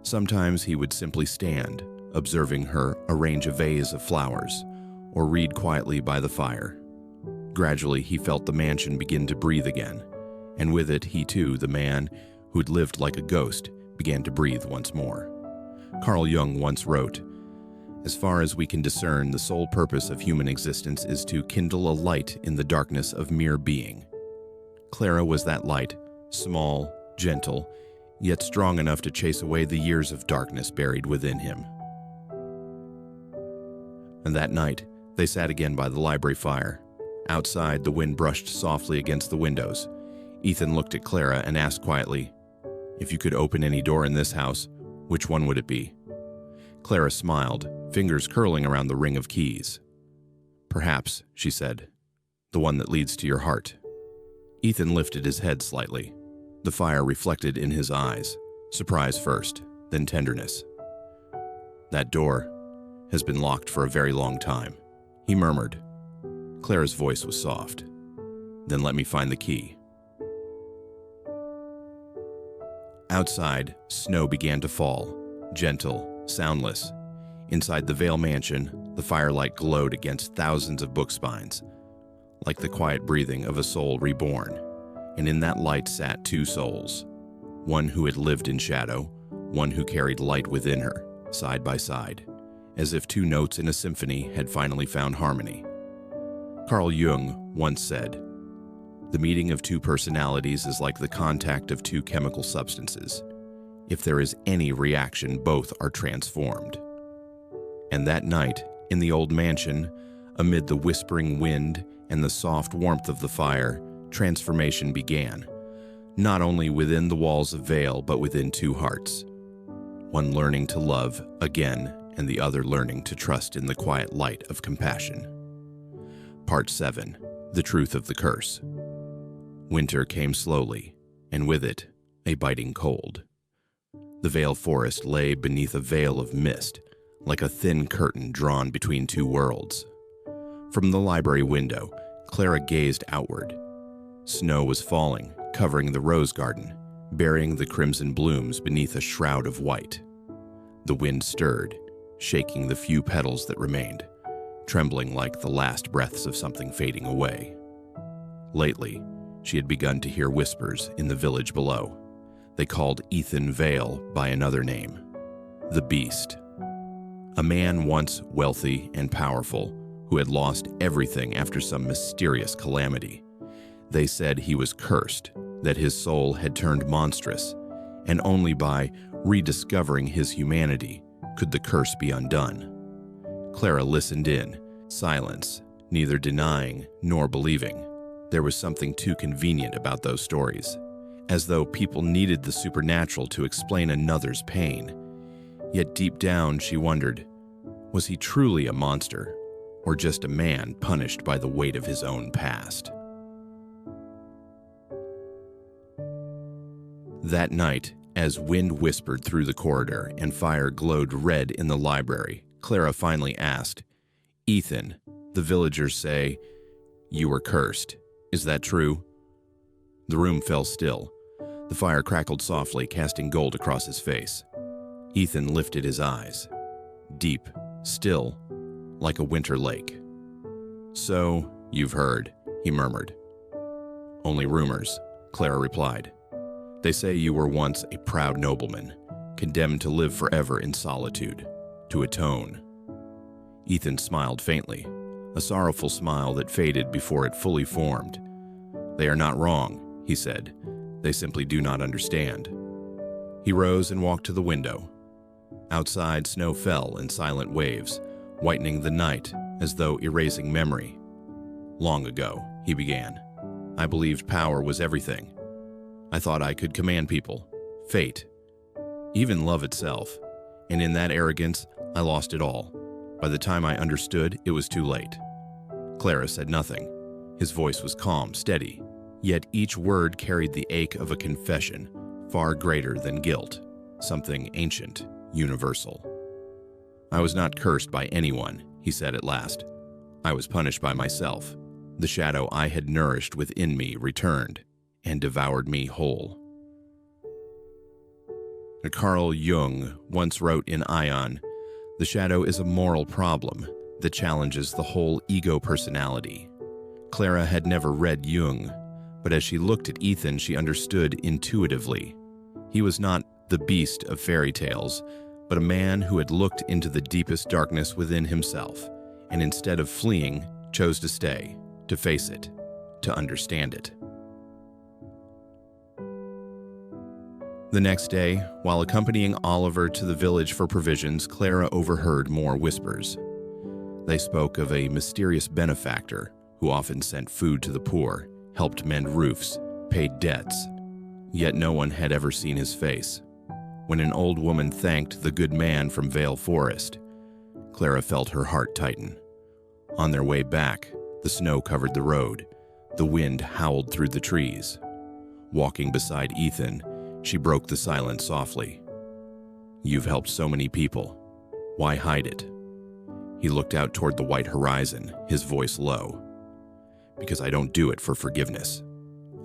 Sometimes he would simply stand, observing her arrange a vase of flowers, or read quietly by the fire. Gradually, he felt the mansion begin to breathe again, and with it, he too, the man who'd lived like a ghost, began to breathe once more. Carl Jung once wrote, "As far as we can discern, the sole purpose of human existence is to kindle a light in the darkness of mere being." Clara was that light, small, gentle, yet strong enough to chase away the years of darkness buried within him. And that night, they sat again by the library fire. Outside, the wind brushed softly against the windows. Ethan looked at Clara and asked quietly, "If you could open any door in this house, which one would it be?" Clara smiled, fingers curling around the ring of keys. "Perhaps," she said, "the one that leads to your heart." Ethan lifted his head slightly. The fire reflected in his eyes, surprise first, then tenderness. "That door has been locked for a very long time," he murmured. Clara's voice was soft. "Then let me find the key." Outside, snow began to fall, gentle, soundless. Inside the Vale mansion, the firelight glowed against thousands of book spines, like the quiet breathing of a soul reborn. And in that light sat two souls, one who had lived in shadow, one who carried light within her, side by side, as if two notes in a symphony had finally found harmony. Carl Jung once said, "The meeting of two personalities is like the contact of two chemical substances. If there is any reaction, both are transformed." And that night, in the old mansion, amid the whispering wind and the soft warmth of the fire, transformation began, not only within the walls of Vale, but within two hearts. One learning to love again, and the other learning to trust in the quiet light of compassion. Part 7. The Truth of the Curse. Winter came slowly, and with it, a biting cold. The Vale forest lay beneath a veil of mist, like a thin curtain drawn between two worlds. From the library window, Clara gazed outward. Snow was falling, covering the rose garden, burying the crimson blooms beneath a shroud of white. The wind stirred, shaking the few petals that remained, trembling like the last breaths of something fading away. Lately, she had begun to hear whispers in the village below. They called Ethan Vale by another name, the Beast. A man once wealthy and powerful, who had lost everything after some mysterious calamity. They said he was cursed, that his soul had turned monstrous, and only by rediscovering his humanity could the curse be undone. Clara listened in silence, neither denying nor believing. There was something too convenient about those stories, as though people needed the supernatural to explain another's pain. Yet deep down she wondered, was he truly a monster, or just a man punished by the weight of his own past? That night, as wind whispered through the corridor and fire glowed red in the library, Clara finally asked, "Ethan, the villagers say you were cursed. Is that true?" The room fell still. The fire crackled softly, casting gold across his face. Ethan lifted his eyes, deep, still, like a winter lake. "So, you've heard," he murmured. Only rumors, Clara replied. They say you were once a proud nobleman, condemned to live forever in solitude, to atone. Ethan smiled faintly, a sorrowful smile that faded before it fully formed. They are not wrong, he said. They simply do not understand. He rose and walked to the window. Outside, snow fell in silent waves, whitening the night as though erasing memory. Long ago, he began, I believed power was everything. I thought I could command people, fate, even love itself, and in that arrogance, I lost it all. By the time I understood, it was too late. Clara said nothing. His voice was calm, steady, yet each word carried the ache of a confession, far greater than guilt, something ancient, universal. I was not cursed by anyone, he said at last. I was punished by myself. The shadow I had nourished within me returned and devoured me whole. Carl Jung once wrote in Ion, the shadow is a moral problem that challenges the whole ego personality. Clara had never read Jung, but as she looked at Ethan, she understood intuitively. He was not the beast of fairy tales, but a man who had looked into the deepest darkness within himself, and instead of fleeing, chose to stay, to face it, to understand it. The next day, while accompanying Oliver to the village for provisions, Clara overheard more whispers. They spoke of a mysterious benefactor who often sent food to the poor, helped mend roofs, paid debts, yet no one had ever seen his face. When an old woman thanked the good man from Vale Forest, Clara felt her heart tighten. On their way back, the snow covered the road. The wind howled through the trees. Walking beside Ethan, she broke the silence softly. You've helped so many people. Why hide it? He looked out toward the white horizon, his voice low. Because I don't do it for forgiveness.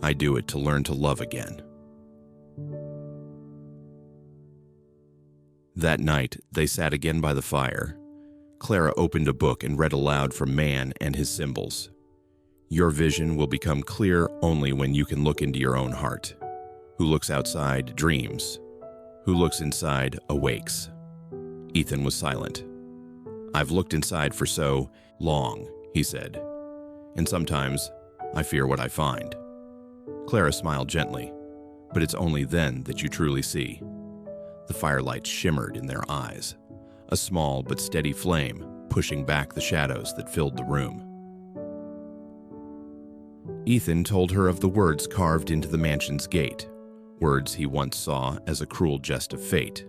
I do it to learn to love again. That night, they sat again by the fire. Clara opened a book and read aloud from Man and His Symbols. Your vision will become clear only when you can look into your own heart. Who looks outside dreams. Who looks inside awakes. Ethan was silent. I've looked inside for so long, he said. And sometimes I fear what I find. Clara smiled gently, but it's only then that you truly see. The firelight shimmered in their eyes, a small but steady flame pushing back the shadows that filled the room. Ethan told her of the words carved into the mansion's gate, words he once saw as a cruel jest of fate.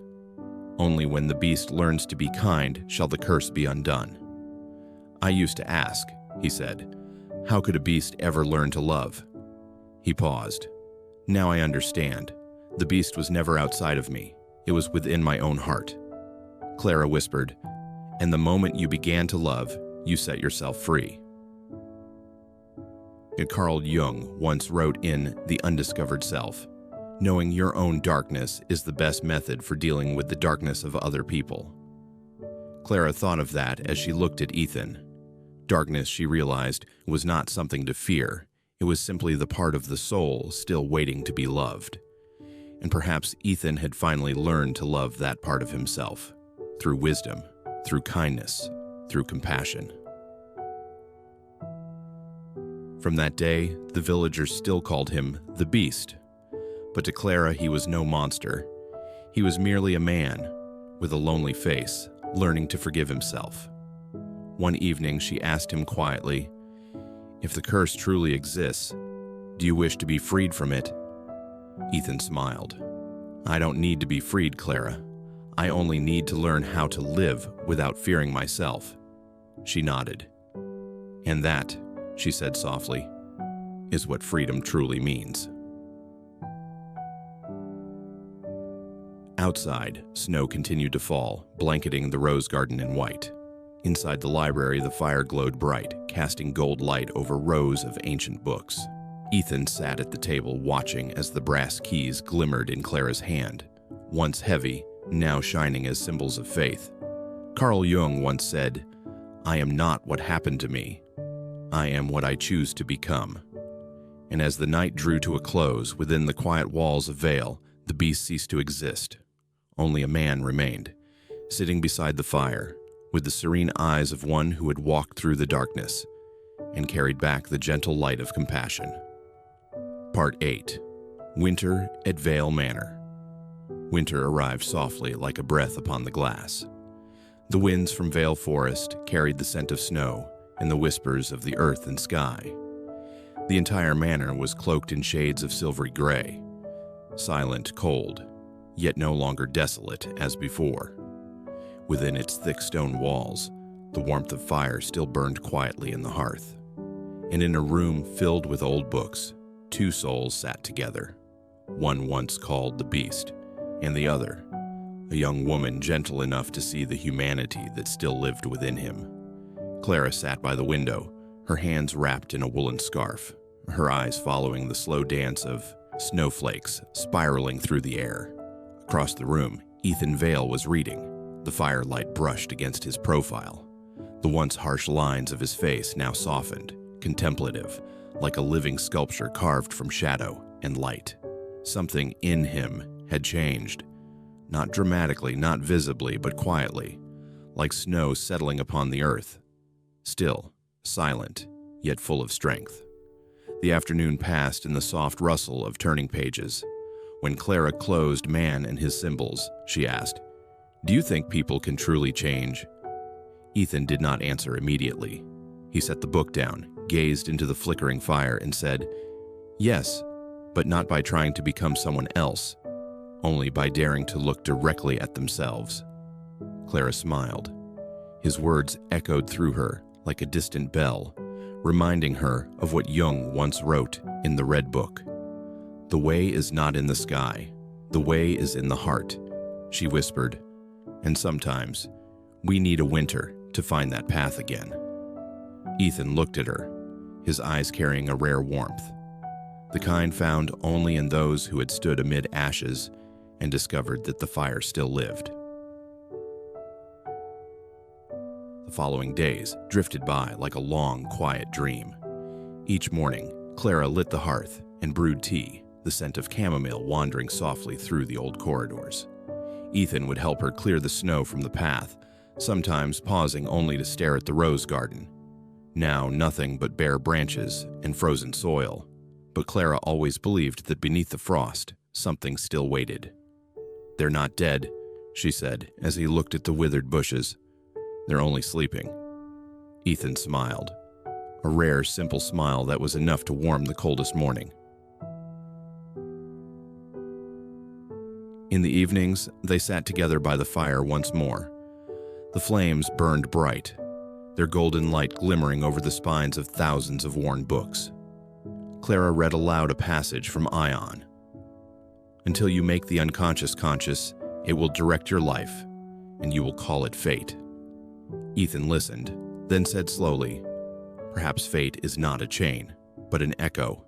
Only when the beast learns to be kind shall the curse be undone. I used to ask, he said, how could a beast ever learn to love? He paused. Now I understand. The beast was never outside of me. It was within my own heart. Clara whispered, and the moment you began to love, you set yourself free. Carl Jung once wrote in The Undiscovered Self, knowing your own darkness is the best method for dealing with the darkness of other people. Clara thought of that as she looked at Ethan. Darkness, she realized, was not something to fear. It was simply the part of the soul still waiting to be loved. And perhaps Ethan had finally learned to love that part of himself, through wisdom, through kindness, through compassion. From that day, the villagers still called him the Beast. But to Clara, he was no monster. He was merely a man with a lonely face, learning to forgive himself. One evening, she asked him quietly, if the curse truly exists, do you wish to be freed from it? Ethan smiled. I don't need to be freed, Clara. I only need to learn how to live without fearing myself. She nodded. And that, she said softly, is what freedom truly means. Outside, snow continued to fall, blanketing the rose garden in white. Inside the library, the fire glowed bright, casting gold light over rows of ancient books. Ethan sat at the table watching as the brass keys glimmered in Clara's hand, once heavy, now shining as symbols of faith. Carl Jung once said, I am not what happened to me. I am what I choose to become. And as the night drew to a close within the quiet walls of Vale, the beast ceased to exist. Only a man remained, sitting beside the fire, with the serene eyes of one who had walked through the darkness and carried back the gentle light of compassion. Part 8. Winter at Vale Manor. Winter arrived softly like a breath upon the glass. The winds from Vale Forest carried the scent of snow and the whispers of the earth and sky. The entire manor was cloaked in shades of silvery gray, silent, cold, yet no longer desolate as before. Within its thick stone walls, the warmth of fire still burned quietly in the hearth. And in a room filled with old books, two souls sat together, one once called the Beast, and the other, a young woman gentle enough to see the humanity that still lived within him. Clara sat by the window, her hands wrapped in a woolen scarf, her eyes following the slow dance of snowflakes spiraling through the air. Across the room, Ethan Vale was reading. The firelight brushed against his profile. The once harsh lines of his face now softened, contemplative, like a living sculpture carved from shadow and light. Something in him had changed. Not dramatically, not visibly, but quietly, like snow settling upon the earth. Still, silent, yet full of strength. The afternoon passed in the soft rustle of turning pages. When Clara closed Man and His Symbols, she asked, "Do you think people can truly change?" Ethan did not answer immediately. He set the book down, gazed into the flickering fire, and said, "Yes, but not by trying to become someone else, only by daring to look directly at themselves." Clara smiled. His words echoed through her like a distant bell, reminding her of what Jung once wrote in the Red Book. "The way is not in the sky. The way is in the heart," she whispered. "And sometimes, we need a winter to find that path again." Ethan looked at her, his eyes carrying a rare warmth, the kind found only in those who had stood amid ashes and discovered that the fire still lived. The following days drifted by like a long, quiet dream. Each morning, Clara lit the hearth and brewed tea, the scent of chamomile wandering softly through the old corridors. Ethan would help her clear the snow from the path, sometimes pausing only to stare at the rose garden. Now nothing but bare branches and frozen soil, but Clara always believed that beneath the frost, something still waited. "They're not dead," she said as he looked at the withered bushes. "They're only sleeping." Ethan smiled, a rare, simple smile that was enough to warm the coldest morning. In the evenings, they sat together by the fire once more. The flames burned bright, their golden light glimmering over the spines of thousands of worn books. Clara read aloud a passage from Ion. "Until you make the unconscious conscious, it will direct your life, and you will call it fate." Ethan listened, then said slowly, "Perhaps fate is not a chain, but an echo,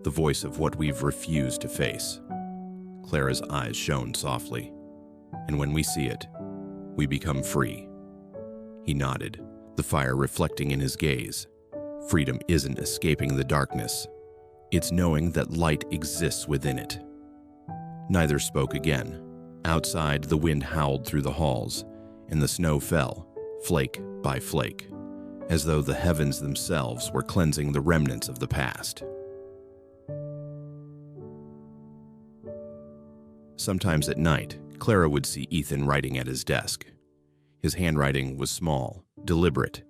the voice of what we've refused to face." Clara's eyes shone softly. "And when we see it, we become free." He nodded, the fire reflecting in his gaze. Freedom isn't escaping the darkness. It's knowing that light exists within it. Neither spoke again. Outside, the wind howled through the halls, and the snow fell, flake by flake, as though the heavens themselves were cleansing the remnants of the past. Sometimes at night, Clara would see Ethan writing at his desk. His handwriting was small, deliberate.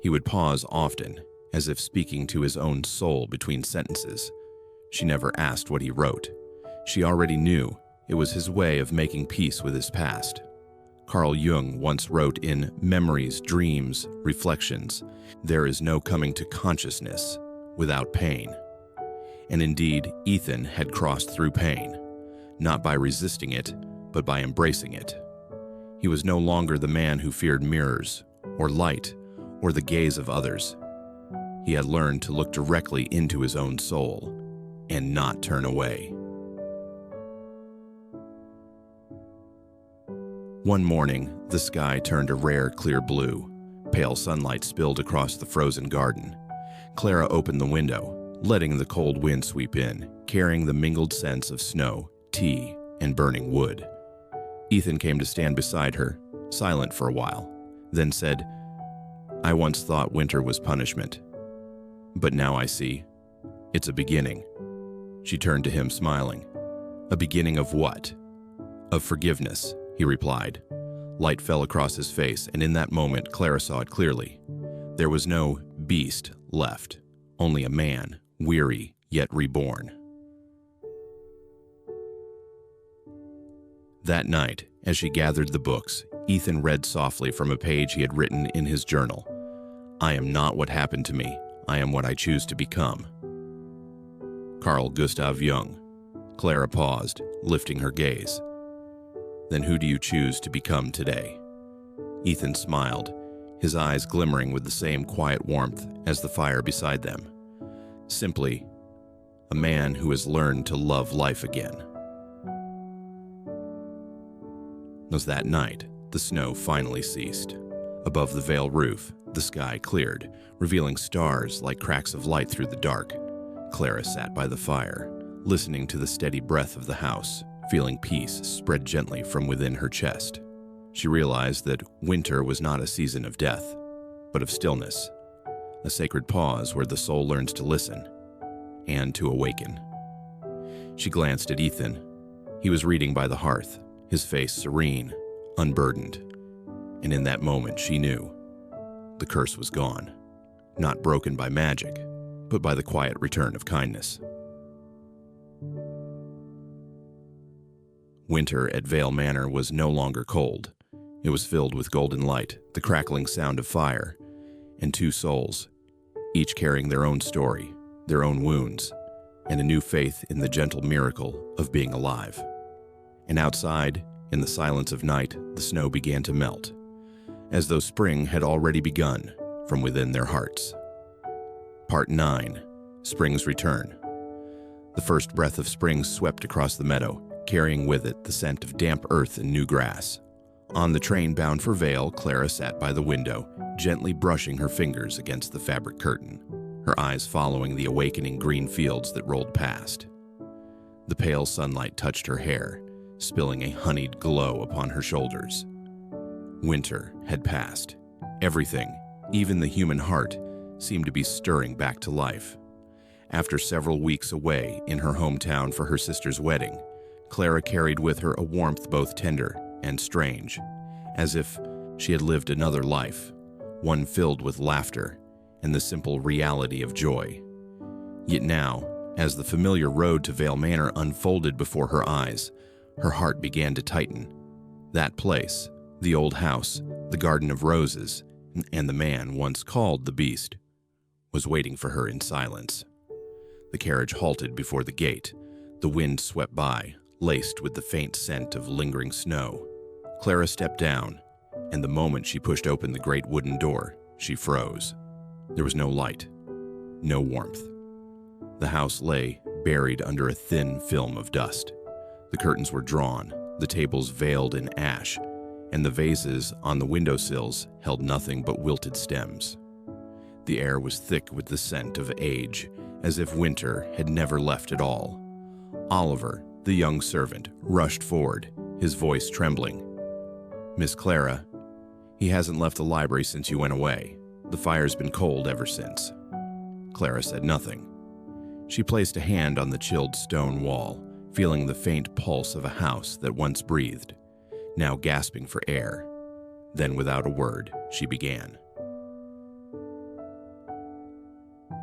He would pause often, as if speaking to his own soul between sentences. She never asked what he wrote. She already knew it was his way of making peace with his past. Carl Jung once wrote in Memories, Dreams, Reflections, "There is no coming to consciousness without pain." And indeed, Ethan had crossed through pain, not by resisting it, but by embracing it. He was no longer the man who feared mirrors, or light, or the gaze of others. He had learned to look directly into his own soul, and not turn away. One morning, the sky turned a rare, clear blue. Pale sunlight spilled across the frozen garden. Clara opened the window, letting the cold wind sweep in, carrying the mingled scents of snow, tea, and burning wood. Ethan came to stand beside her, silent for a while, then said, "I once thought winter was punishment, but now I see. It's a beginning." She turned to him, smiling. "A beginning of what?" "Of forgiveness," he replied. Light fell across his face, and in that moment Clara saw it clearly. There was no beast left, only a man, weary yet reborn. That night, as she gathered the books, Ethan read softly from a page he had written in his journal. "I am not what happened to me. I am what I choose to become." Carl Gustav Jung. Clara paused, lifting her gaze. "Then who do you choose to become today?" Ethan smiled, his eyes glimmering with the same quiet warmth as the fire beside them. "Simply, a man who has learned to love life again." Was that night, the snow finally ceased. Above the Vale roof, the sky cleared, revealing stars like cracks of light through the dark. Clara sat by the fire, listening to the steady breath of the house, feeling peace spread gently from within her chest. She realized that winter was not a season of death, but of stillness, a sacred pause where the soul learns to listen and to awaken. She glanced at Ethan. He was reading by the hearth, his face serene, unburdened. And in that moment she knew the curse was gone, not broken by magic, but by the quiet return of kindness. Winter at Vale Manor was no longer cold. It was filled with golden light, the crackling sound of fire, and two souls, each carrying their own story, their own wounds, and a new faith in the gentle miracle of being alive. And outside, in the silence of night, the snow began to melt, as though spring had already begun from within their hearts. Part 9. Spring's Return. The first breath of spring swept across the meadow, carrying with it the scent of damp earth and new grass. On the train bound for Vale, Clara sat by the window, gently brushing her fingers against the fabric curtain, her eyes following the awakening green fields that rolled past. The pale sunlight touched her hair, spilling a honeyed glow upon her shoulders. Winter had passed. Everything, even the human heart, seemed to be stirring back to life. After several weeks away in her hometown for her sister's wedding, Clara carried with her a warmth both tender and strange, as if she had lived another life, one filled with laughter and the simple reality of joy. Yet now, as the familiar road to Vale Manor unfolded before her eyes, her heart began to tighten. That place, the old house, the garden of roses, and the man once called the Beast, was waiting for her in silence. The carriage halted before the gate. The wind swept by, laced with the faint scent of lingering snow. Clara stepped down, and the moment she pushed open the great wooden door, she froze. There was no light, no warmth. The house lay buried under a thin film of dust. The curtains were drawn, the tables veiled in ash, and the vases on the windowsills held nothing but wilted stems. The air was thick with the scent of age, as if winter had never left at all. Oliver, the young servant, rushed forward, his voice trembling. "Miss Clara, he hasn't left the library since you went away. The fire's been cold ever since." Clara said nothing. She placed a hand on the chilled stone wall, feeling the faint pulse of a house that once breathed, now gasping for air. Then, without a word, she began.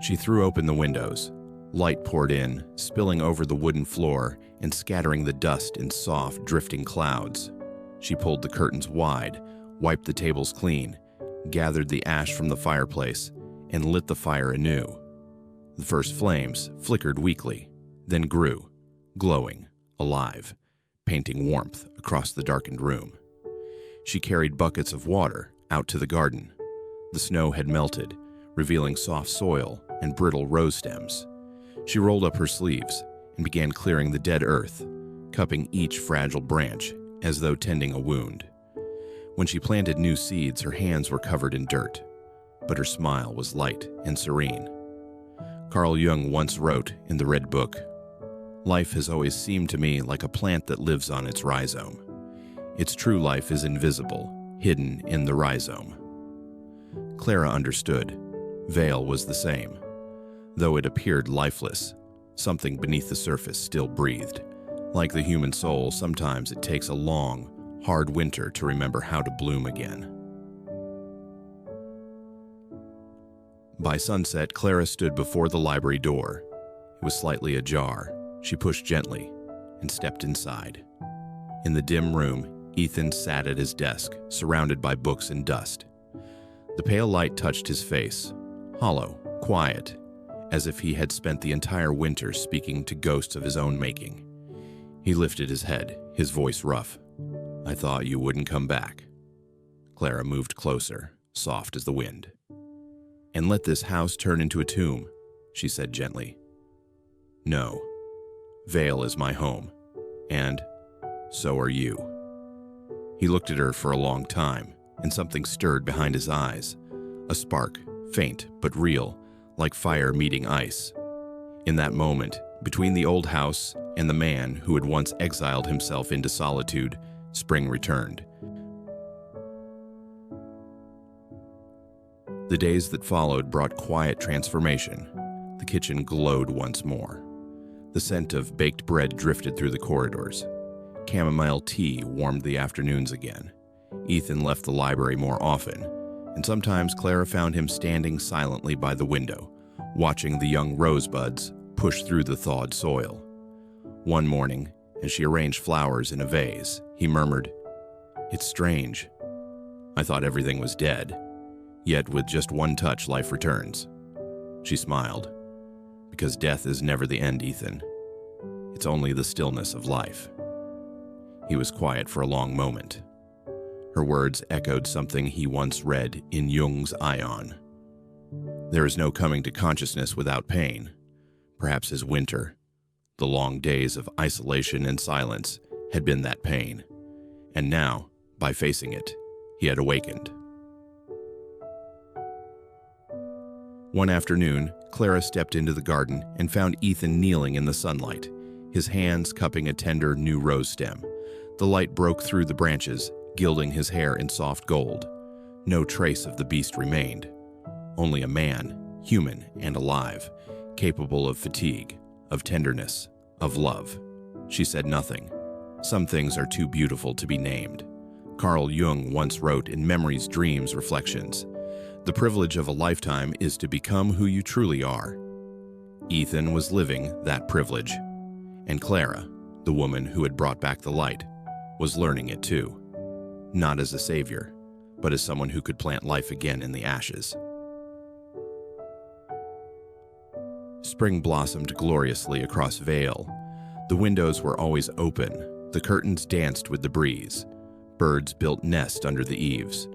She threw open the windows. Light poured in, spilling over the wooden floor and scattering the dust in soft, drifting clouds. She pulled the curtains wide, wiped the tables clean, gathered the ash from the fireplace, and lit the fire anew. The first flames flickered weakly, then grew, glowing, alive, painting warmth across the darkened room. She carried buckets of water out to the garden. The snow had melted, revealing soft soil and brittle rose stems. She rolled up her sleeves and began clearing the dead earth, cupping each fragile branch as though tending a wound. When she planted new seeds, her hands were covered in dirt, but her smile was light and serene. Carl Jung once wrote in the Red Book, "Life has always seemed to me like a plant that lives on its rhizome. Its true life is invisible, hidden in the rhizome." Clara understood. Vale was the same. Though it appeared lifeless, something beneath the surface still breathed. Like the human soul, sometimes it takes a long, hard winter to remember how to bloom again. By sunset, Clara stood before the library door. It was slightly ajar. She pushed gently and stepped inside. In the dim room, Ethan sat at his desk, surrounded by books and dust. The pale light touched his face, hollow, quiet, as if he had spent the entire winter speaking to ghosts of his own making. He lifted his head, his voice rough. "I thought you wouldn't come back." Clara moved closer, soft as the wind. "And let this house turn into a tomb," she said gently. "No. Vale is my home, and so are you." He looked at her for a long time, and something stirred behind his eyes. A spark, faint but real, like fire meeting ice. In that moment, between the old house and the man who had once exiled himself into solitude, spring returned. The days that followed brought quiet transformation. The kitchen glowed once more. The scent of baked bread drifted through the corridors. Chamomile tea warmed the afternoons again. Ethan left the library more often, and sometimes Clara found him standing silently by the window, watching the young rosebuds push through the thawed soil. One morning, as she arranged flowers in a vase, he murmured, "It's strange. I thought everything was dead. Yet with just one touch, life returns." She smiled. "Because death is never the end, Ethan. It's only the stillness of life." He was quiet for a long moment. Her words echoed something he once read in Jung's Ion. There is no coming to consciousness without pain. Perhaps his winter, the long days of isolation and silence, had been that pain. And now, by facing it, he had awakened. One afternoon, Clara stepped into the garden and found Ethan kneeling in the sunlight, his hands cupping a tender new rose stem. The light broke through the branches, gilding his hair in soft gold. No trace of the beast remained. Only a man, human and alive, capable of fatigue, of tenderness, of love. She said nothing. Some things are too beautiful to be named. Carl Jung once wrote in Memories, Dreams, Reflections, "The privilege of a lifetime is to become who you truly are." Ethan was living that privilege. And Clara, the woman who had brought back the light, was learning it too. Not as a savior, but as someone who could plant life again in the ashes. Spring blossomed gloriously across Vale. The windows were always open. The curtains danced with the breeze. Birds built nests under the eaves.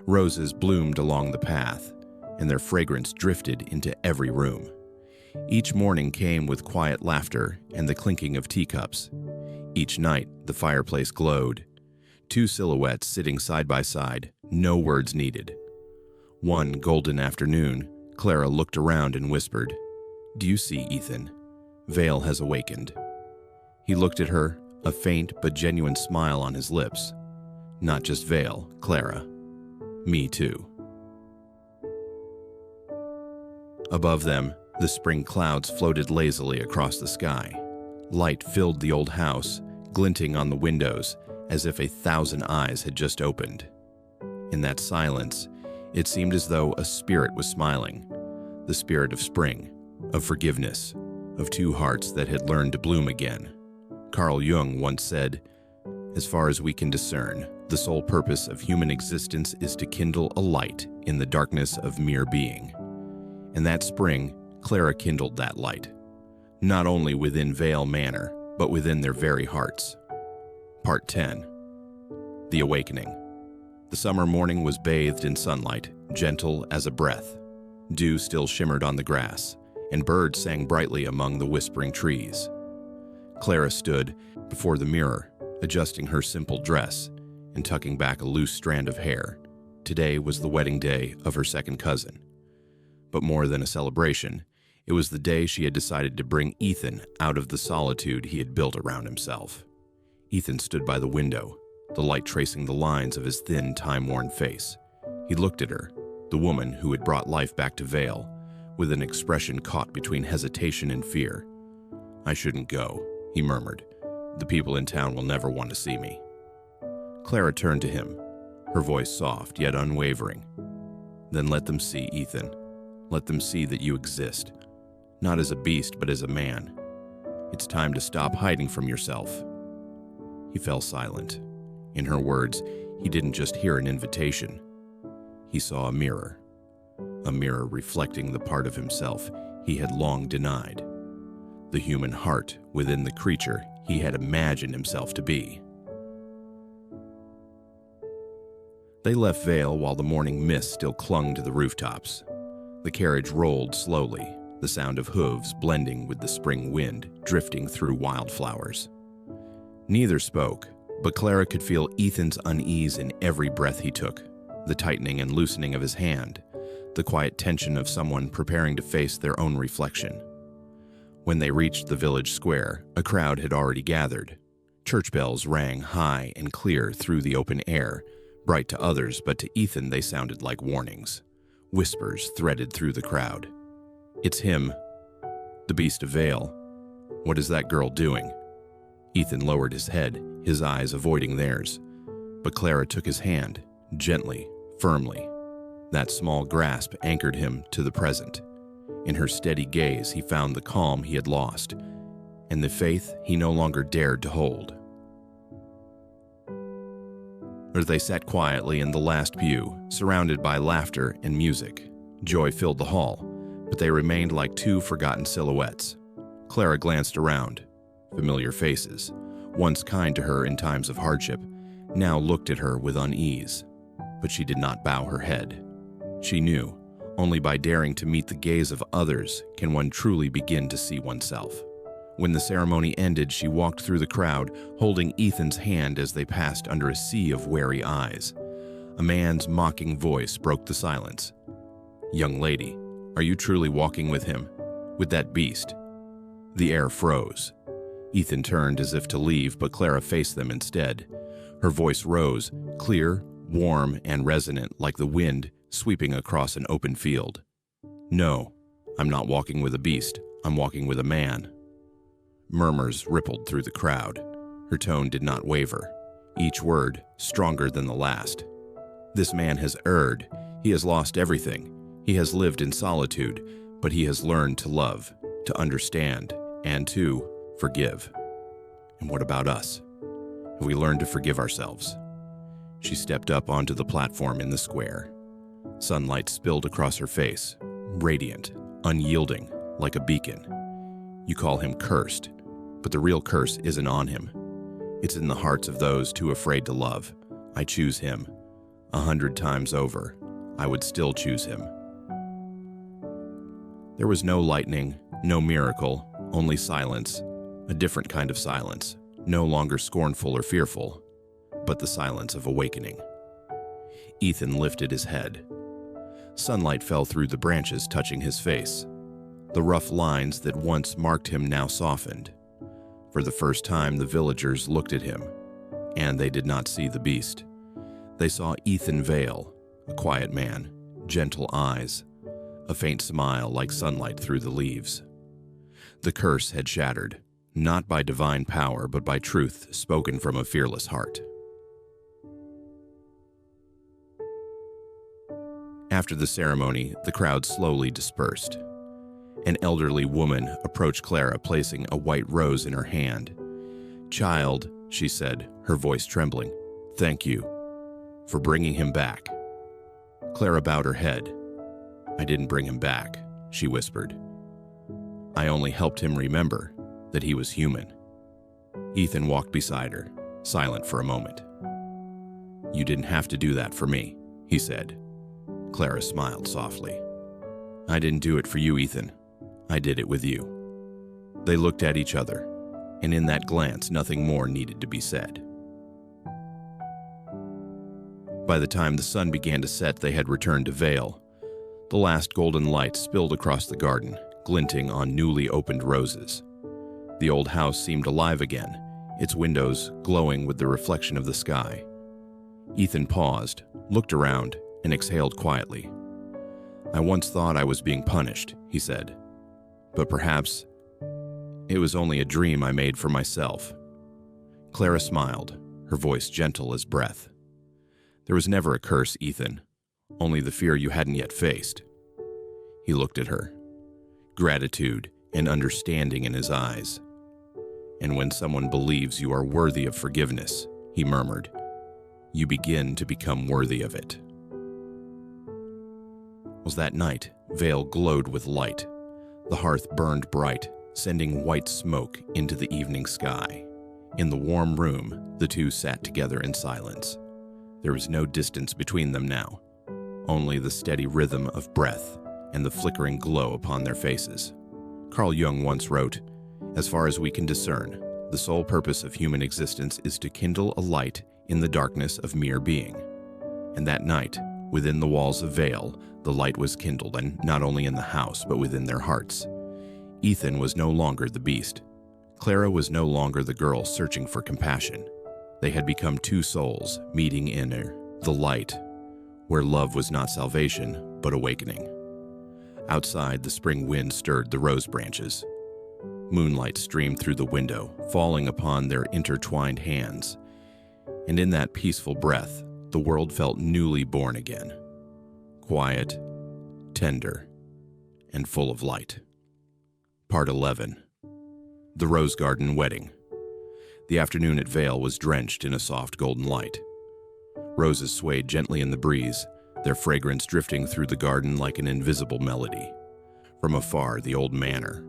Roses bloomed along the path, and their fragrance drifted into every room. Each morning came with quiet laughter and the clinking of teacups. Each night, the fireplace glowed. Two silhouettes sitting side by side, no words needed. One golden afternoon, Clara looked around and whispered, "Do you see, Ethan? Vale has awakened." He looked at her, a faint but genuine smile on his lips. "Not just Vale, Clara. Me too." Above them, the spring clouds floated lazily across the sky. Light filled the old house, glinting on the windows as if 1,000 eyes had just opened. In that silence, it seemed as though a spirit was smiling, the spirit of spring, of forgiveness, of two hearts that had learned to bloom again. Carl Jung once said, "As far as we can discern, the sole purpose of human existence is to kindle a light in the darkness of mere being." And that spring, Clara kindled that light, not only within Vale Manor, but within their very hearts. Part 10. The Awakening. The summer morning was bathed in sunlight, gentle as a breath. Dew still shimmered on the grass, and birds sang brightly among the whispering trees. Clara stood before the mirror, adjusting her simple dress and tucking back a loose strand of hair. Today was the wedding day of her second cousin. But more than a celebration, It was the day she had decided to bring Ethan out of the solitude he had built around himself. Ethan stood by the window, the light tracing the lines of his thin, time-worn face. He looked at her, the woman who had brought life back to Vale, with an expression caught between hesitation and fear. "I shouldn't go," he murmured. "The people in town will never want to see me." Clara turned to him, her voice soft yet unwavering. "Then let them see, Ethan. Let them see that you exist, not as a beast but as a man. It's time to stop hiding from yourself." He fell silent. In her words, he didn't just hear an invitation. He saw a mirror reflecting the part of himself he had long denied, the human heart within the creature he had imagined himself to be. They left Vale while the morning mist still clung to the rooftops. The carriage rolled slowly, the sound of hooves blending with the spring wind drifting through wildflowers. Neither spoke, but Clara could feel Ethan's unease in every breath he took, the tightening and loosening of his hand, the quiet tension of someone preparing to face their own reflection. When they reached the village square, a crowd had already gathered. Church bells rang high and clear through the open air, bright to others, but to Ethan they sounded like warnings. Whispers threaded through the crowd. "It's him. The Beast of Vale. What is that girl doing?" Ethan lowered his head, his eyes avoiding theirs. But Clara took his hand, gently, firmly. That small grasp anchored him to the present. In her steady gaze, he found the calm he had lost, and the faith he no longer dared to hold. As they sat quietly in the last pew, surrounded by laughter and music, joy filled the hall, but they remained like two forgotten silhouettes. Clara glanced around. Familiar faces, once kind to her in times of hardship, now looked at her with unease. But she did not bow her head. She knew, only by daring to meet the gaze of others can one truly begin to see oneself. When the ceremony ended, she walked through the crowd, holding Ethan's hand as they passed under a sea of wary eyes. A man's mocking voice broke the silence. "Young lady, are you truly walking with him? With that beast?" The air froze. Ethan turned as if to leave, but Clara faced them instead. Her voice rose, clear, warm, and resonant like the wind sweeping across an open field. "No, I'm not walking with a beast. I'm walking with a man." Murmurs rippled through the crowd. Her tone did not waver, each word stronger than the last. "This man has erred. He has lost everything. He has lived in solitude, but he has learned to love, to understand, and to forgive. And what about us? Have we learned to forgive ourselves?" She stepped up onto the platform in the square. Sunlight spilled across her face, radiant, unyielding, like a beacon. "You call him cursed, but the real curse isn't on him. It's in the hearts of those too afraid to love. I choose him. 100 times over, I would still choose him." There was no lightning, no miracle, only silence, a different kind of silence, no longer scornful or fearful, but the silence of awakening. Ethan lifted his head. Sunlight fell through the branches, touching his face. The rough lines that once marked him now softened. For the first time, the villagers looked at him, and they did not see the beast. They saw Ethan Vale, a quiet man, gentle eyes, a faint smile like sunlight through the leaves. The curse had shattered, not by divine power, but by truth spoken from a fearless heart. After the ceremony, the crowd slowly dispersed. An elderly woman approached Clara, placing a white rose in her hand. "Child," she said, her voice trembling, "thank you for bringing him back." Clara bowed her head. "I didn't bring him back," she whispered. "I only helped him remember that he was human." Ethan walked beside her, silent for a moment. "You didn't have to do that for me," he said. Clara smiled softly. "I didn't do it for you, Ethan. I did it with you." They looked at each other, and in that glance nothing more needed to be said. By the time the sun began to set, they had returned to Vale. The last golden light spilled across the garden, glinting on newly opened roses. The old house seemed alive again, its windows glowing with the reflection of the sky. Ethan paused, looked around, and exhaled quietly. "I once thought I was being punished," he said. "But perhaps it was only a dream I made for myself." Clara smiled, her voice gentle as breath. "There was never a curse, Ethan, only the fear you hadn't yet faced." He looked at her, gratitude and understanding in his eyes. "And when someone believes you are worthy of forgiveness," he murmured, "you begin to become worthy of it." Was that night, Vale glowed with light. The hearth burned bright, sending white smoke into the evening sky. In the warm room, the two sat together in silence. There was no distance between them now, only the steady rhythm of breath and the flickering glow upon their faces. Carl Jung once wrote, "As far as we can discern, the sole purpose of human existence is to kindle a light in the darkness of mere being." And that night, within the walls of Vale, the light was kindled, and not only in the house, but within their hearts. Ethan was no longer the beast. Clara was no longer the girl searching for compassion. They had become two souls meeting in the light, where love was not salvation, but awakening. Outside, the spring wind stirred the rose branches. Moonlight streamed through the window, falling upon their intertwined hands. And in that peaceful breath, the world felt newly born again. Quiet, tender, and full of light. Part 11. The Rose Garden Wedding. The afternoon at Vale was drenched in a soft golden light. Roses swayed gently in the breeze, their fragrance drifting through the garden like an invisible melody. From afar, the old manor,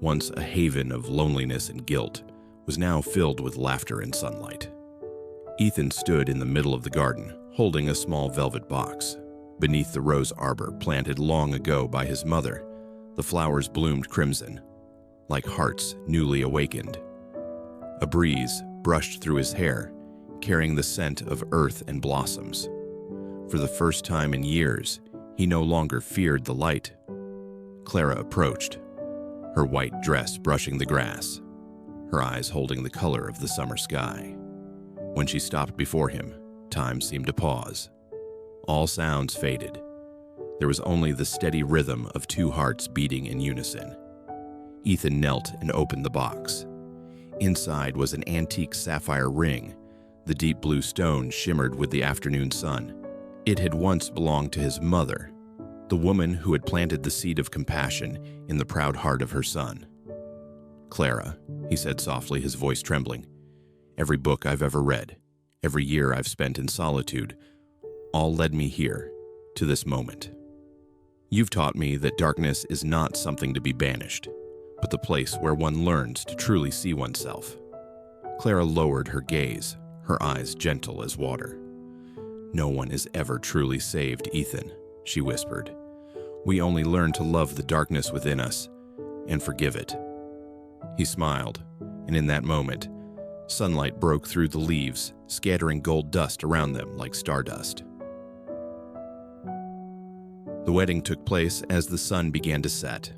once a haven of loneliness and guilt, was now filled with laughter and sunlight. Ethan stood in the middle of the garden, holding a small velvet box. Beneath the rose arbor planted long ago by his mother, the flowers bloomed crimson, like hearts newly awakened. A breeze brushed through his hair, carrying the scent of earth and blossoms. For the first time in years, he no longer feared the light. Clara approached, her white dress brushing the grass, her eyes holding the color of the summer sky. When she stopped before him, time seemed to pause. All sounds faded. There was only the steady rhythm of two hearts beating in unison. Ethan knelt and opened the box. Inside was an antique sapphire ring. The deep blue stone shimmered with the afternoon sun. It had once belonged to his mother, the woman who had planted the seed of compassion in the proud heart of her son. "Clara," he said softly, his voice trembling, "every book I've ever read, every year I've spent in solitude, all led me here, to this moment. You've taught me that darkness is not something to be banished, but the place where one learns to truly see oneself." Clara lowered her gaze, her eyes gentle as water. "No one is ever truly saved, Ethan," she whispered. "We only learn to love the darkness within us and forgive it." He smiled, and in that moment, sunlight broke through the leaves, scattering gold dust around them like stardust. The wedding took place as the sun began to set.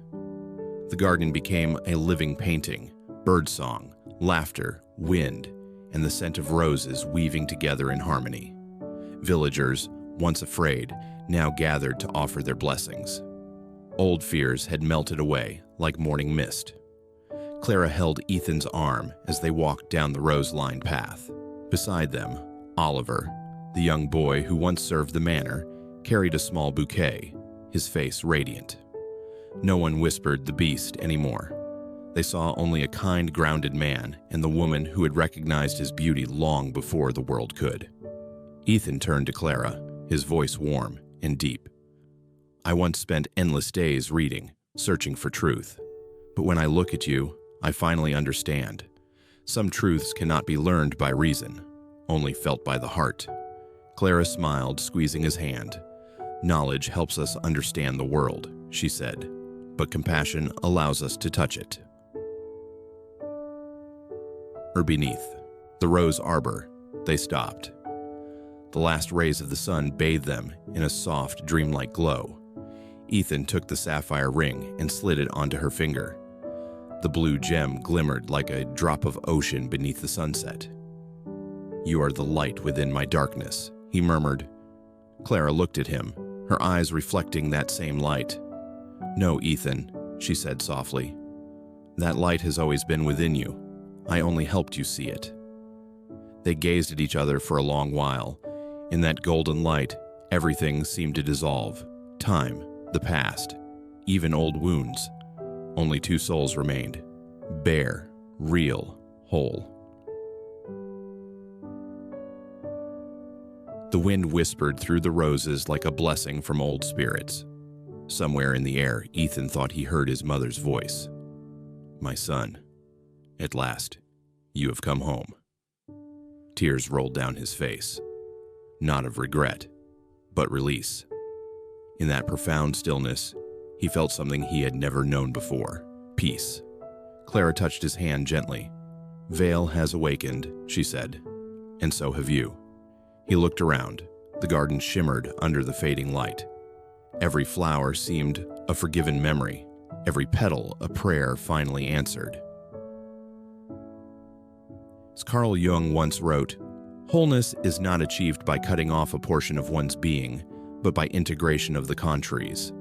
The garden became a living painting, birdsong, laughter, wind, and the scent of roses weaving together in harmony. Villagers, once afraid, now gathered to offer their blessings. Old fears had melted away like morning mist. Clara held Ethan's arm as they walked down the rose-lined path. Beside them, Oliver, the young boy who once served the manor, carried a small bouquet, his face radiant. No one whispered the beast anymore. They saw only a kind, grounded man and the woman who had recognized his beauty long before the world could. Ethan turned to Clara, his voice warm and deep. "I once spent endless days reading, searching for truth. But when I look at you, I finally understand. Some truths cannot be learned by reason, only felt by the heart." Clara smiled, squeezing his hand. "Knowledge helps us understand the world," she said, "but compassion allows us to touch it." Beneath the rose arbor, they stopped. The last rays of the sun bathed them in a soft, dreamlike glow. Ethan took the sapphire ring and slid it onto her finger. The blue gem glimmered like a drop of ocean beneath the sunset. "You are the light within my darkness," he murmured. Clara looked at him, her eyes reflecting that same light. "No, Ethan," she said softly. "That light has always been within you. I only helped you see it." They gazed at each other for a long while. In that golden light, everything seemed to dissolve. Time, the past, even old wounds. Only two souls remained. Bare, real, whole. The wind whispered through the roses like a blessing from old spirits. Somewhere in the air, Ethan thought he heard his mother's voice. "My son, at last, you have come home." Tears rolled down his face, not of regret, but release. In that profound stillness, he felt something he had never known before: peace. Clara touched his hand gently. "Vale has awakened," she said, "and so have you." He looked around. The garden shimmered under the fading light. Every flower seemed a forgiven memory, every petal a prayer finally answered. As Carl Jung once wrote, "Wholeness is not achieved by cutting off a portion of one's being, but by integration of the contraries."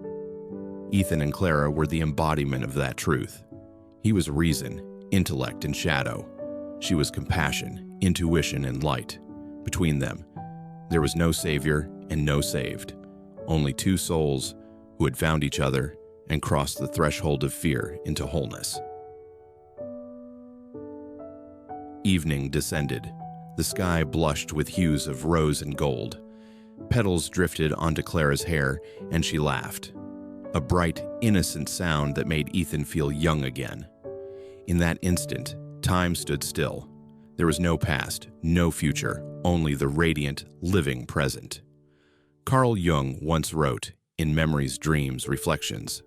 Ethan and Clara were the embodiment of that truth. He was reason, intellect, and shadow. She was compassion, intuition, and light. Between them, there was no savior and no saved, only two souls who had found each other and crossed the threshold of fear into wholeness. Evening descended. The sky blushed with hues of rose and gold. Petals drifted onto Clara's hair, and she laughed. A bright, innocent sound that made Ethan feel young again. In that instant, time stood still. There was no past, no future, only the radiant, living present. Carl Jung once wrote, in Memories, Dreams, Reflections,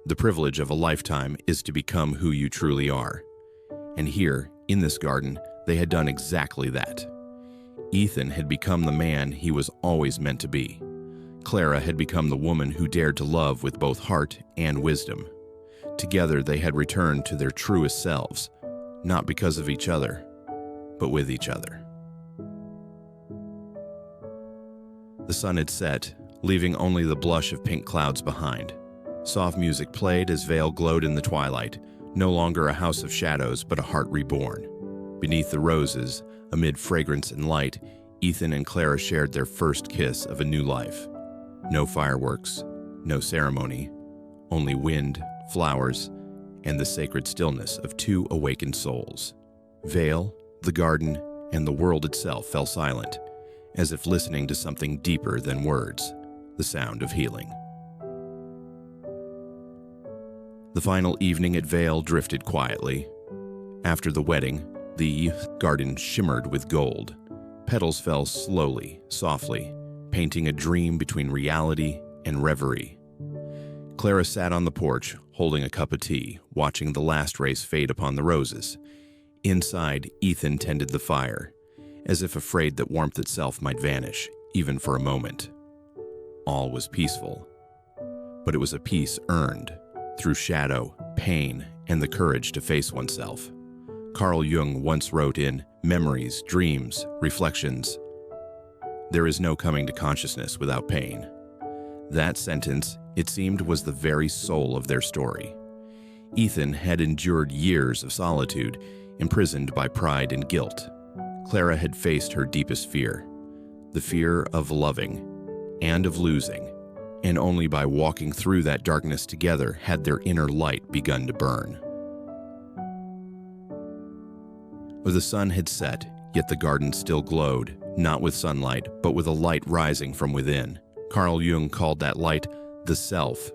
"The privilege of a lifetime is to become who you truly are." And here, in this garden, they had done exactly that. Ethan had become the man he was always meant to be. Clara had become the woman who dared to love with both heart and wisdom. Together they had returned to their truest selves, not because of each other, but with each other. The sun had set, leaving only the blush of pink clouds behind. Soft music played as Vale glowed in the twilight, no longer a house of shadows, but a heart reborn. Beneath the roses, amid fragrance and light, Ethan and Clara shared their first kiss of a new life. No fireworks, no ceremony, only wind, flowers, and the sacred stillness of two awakened souls. Vale, the garden, and the world itself fell silent, as if listening to something deeper than words, the sound of healing. The final evening at Vale drifted quietly. After the wedding, the garden shimmered with gold. Petals fell slowly, softly, painting a dream between reality and reverie. Clara sat on the porch, holding a cup of tea, watching the last rays fade upon the roses. Inside, Ethan tended the fire, as if afraid that warmth itself might vanish, even for a moment. All was peaceful, but it was a peace earned through shadow, pain, and the courage to face oneself. Carl Jung once wrote in Memories, Dreams, Reflections, "There is no coming to consciousness without pain." That sentence, it seemed, was the very soul of their story. Ethan had endured years of solitude, imprisoned by pride and guilt. Clara had faced her deepest fear, the fear of loving and of losing, and only by walking through that darkness together had their inner light begun to burn. The sun had set, yet the garden still glowed, not with sunlight, but with a light rising from within. Carl Jung called that light the self,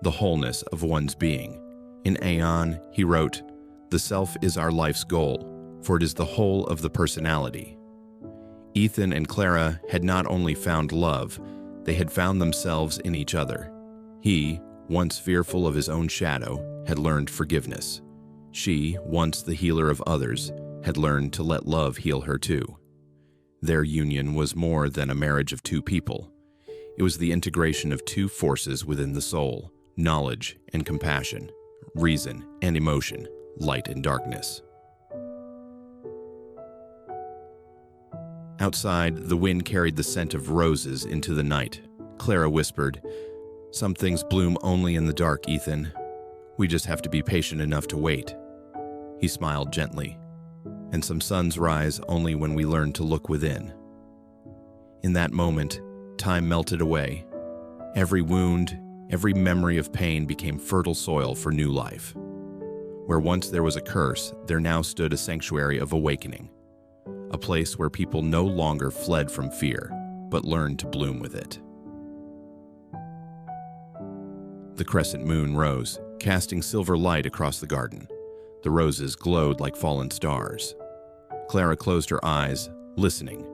the wholeness of one's being. In Aeon, he wrote, "The self is our life's goal, for it is the whole of the personality." Ethan and Clara had not only found love, they had found themselves in each other. He, once fearful of his own shadow, had learned forgiveness. She, once the healer of others, had learned to let love heal her too. Their union was more than a marriage of two people. It was the integration of two forces within the soul, knowledge and compassion, reason and emotion, light and darkness. Outside, the wind carried the scent of roses into the night. Clara whispered, "Some things bloom only in the dark, Ethan. We just have to be patient enough to wait." He smiled gently. "And some suns rise only when we learn to look within." In that moment, time melted away. Every wound, every memory of pain became fertile soil for new life. Where once there was a curse, there now stood a sanctuary of awakening. A place where people no longer fled from fear, but learned to bloom with it. The crescent moon rose, casting silver light across the garden. The roses glowed like fallen stars. Clara closed her eyes, listening,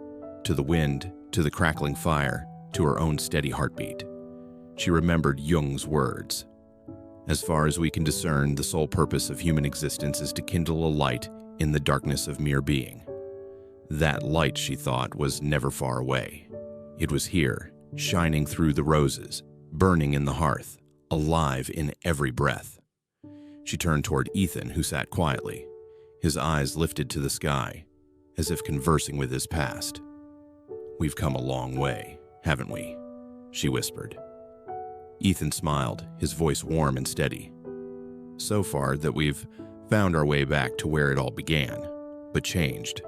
to the wind, to the crackling fire, to her own steady heartbeat. She remembered Jung's words. As far as we can discern, the sole purpose of human existence is to kindle a light in the darkness of mere being. That light, she thought, was never far away. It was here, shining through the roses, burning in the hearth, alive in every breath. She turned toward Ethan, who sat quietly, his eyes lifted to the sky, as if conversing with his past. "We've come a long way, haven't we?" she whispered. Ethan smiled, his voice warm and steady. "So far that we've found our way back to where it all began, but changed.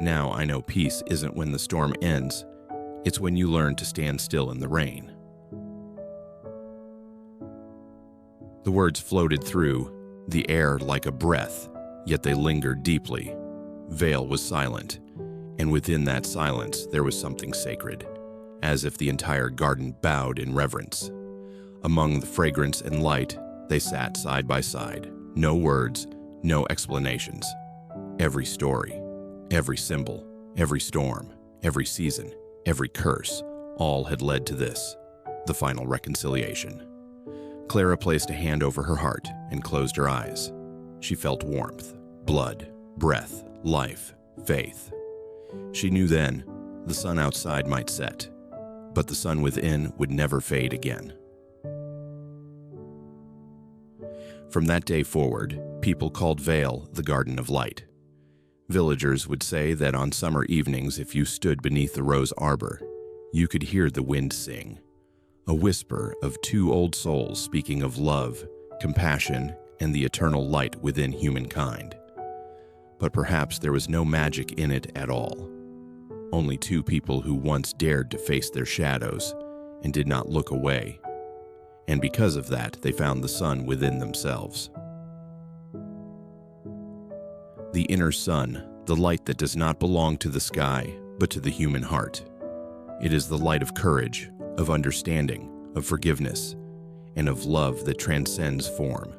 Now I know peace isn't when the storm ends, it's when you learn to stand still in the rain." The words floated through the air like a breath, yet they lingered deeply. Vale was silent, and within that silence there was something sacred, as if the entire garden bowed in reverence. Among the fragrance and light, they sat side by side. No words, no explanations. Every story, every symbol, every storm, every season, every curse, all had led to this, the final reconciliation. Clara placed a hand over her heart and closed her eyes. She felt warmth, blood, breath, life, faith. She knew then the sun outside might set, but the sun within would never fade again. From that day forward, people called Vale the Garden of Light. Villagers would say that on summer evenings, if you stood beneath the rose arbor, you could hear the wind sing, a whisper of two old souls speaking of love, compassion, and the eternal light within humankind. But perhaps there was no magic in it at all. Only two people who once dared to face their shadows and did not look away. And because of that, they found the sun within themselves. The inner sun, the light that does not belong to the sky, but to the human heart. It is the light of courage, of understanding, of forgiveness, and of love that transcends form.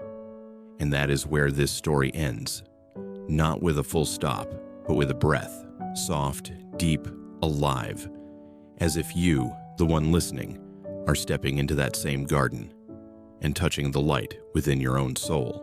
And that is where this story ends. Not with a full stop, but with a breath, soft, deep, alive, as if you, the one listening, are stepping into that same garden and touching the light within your own soul.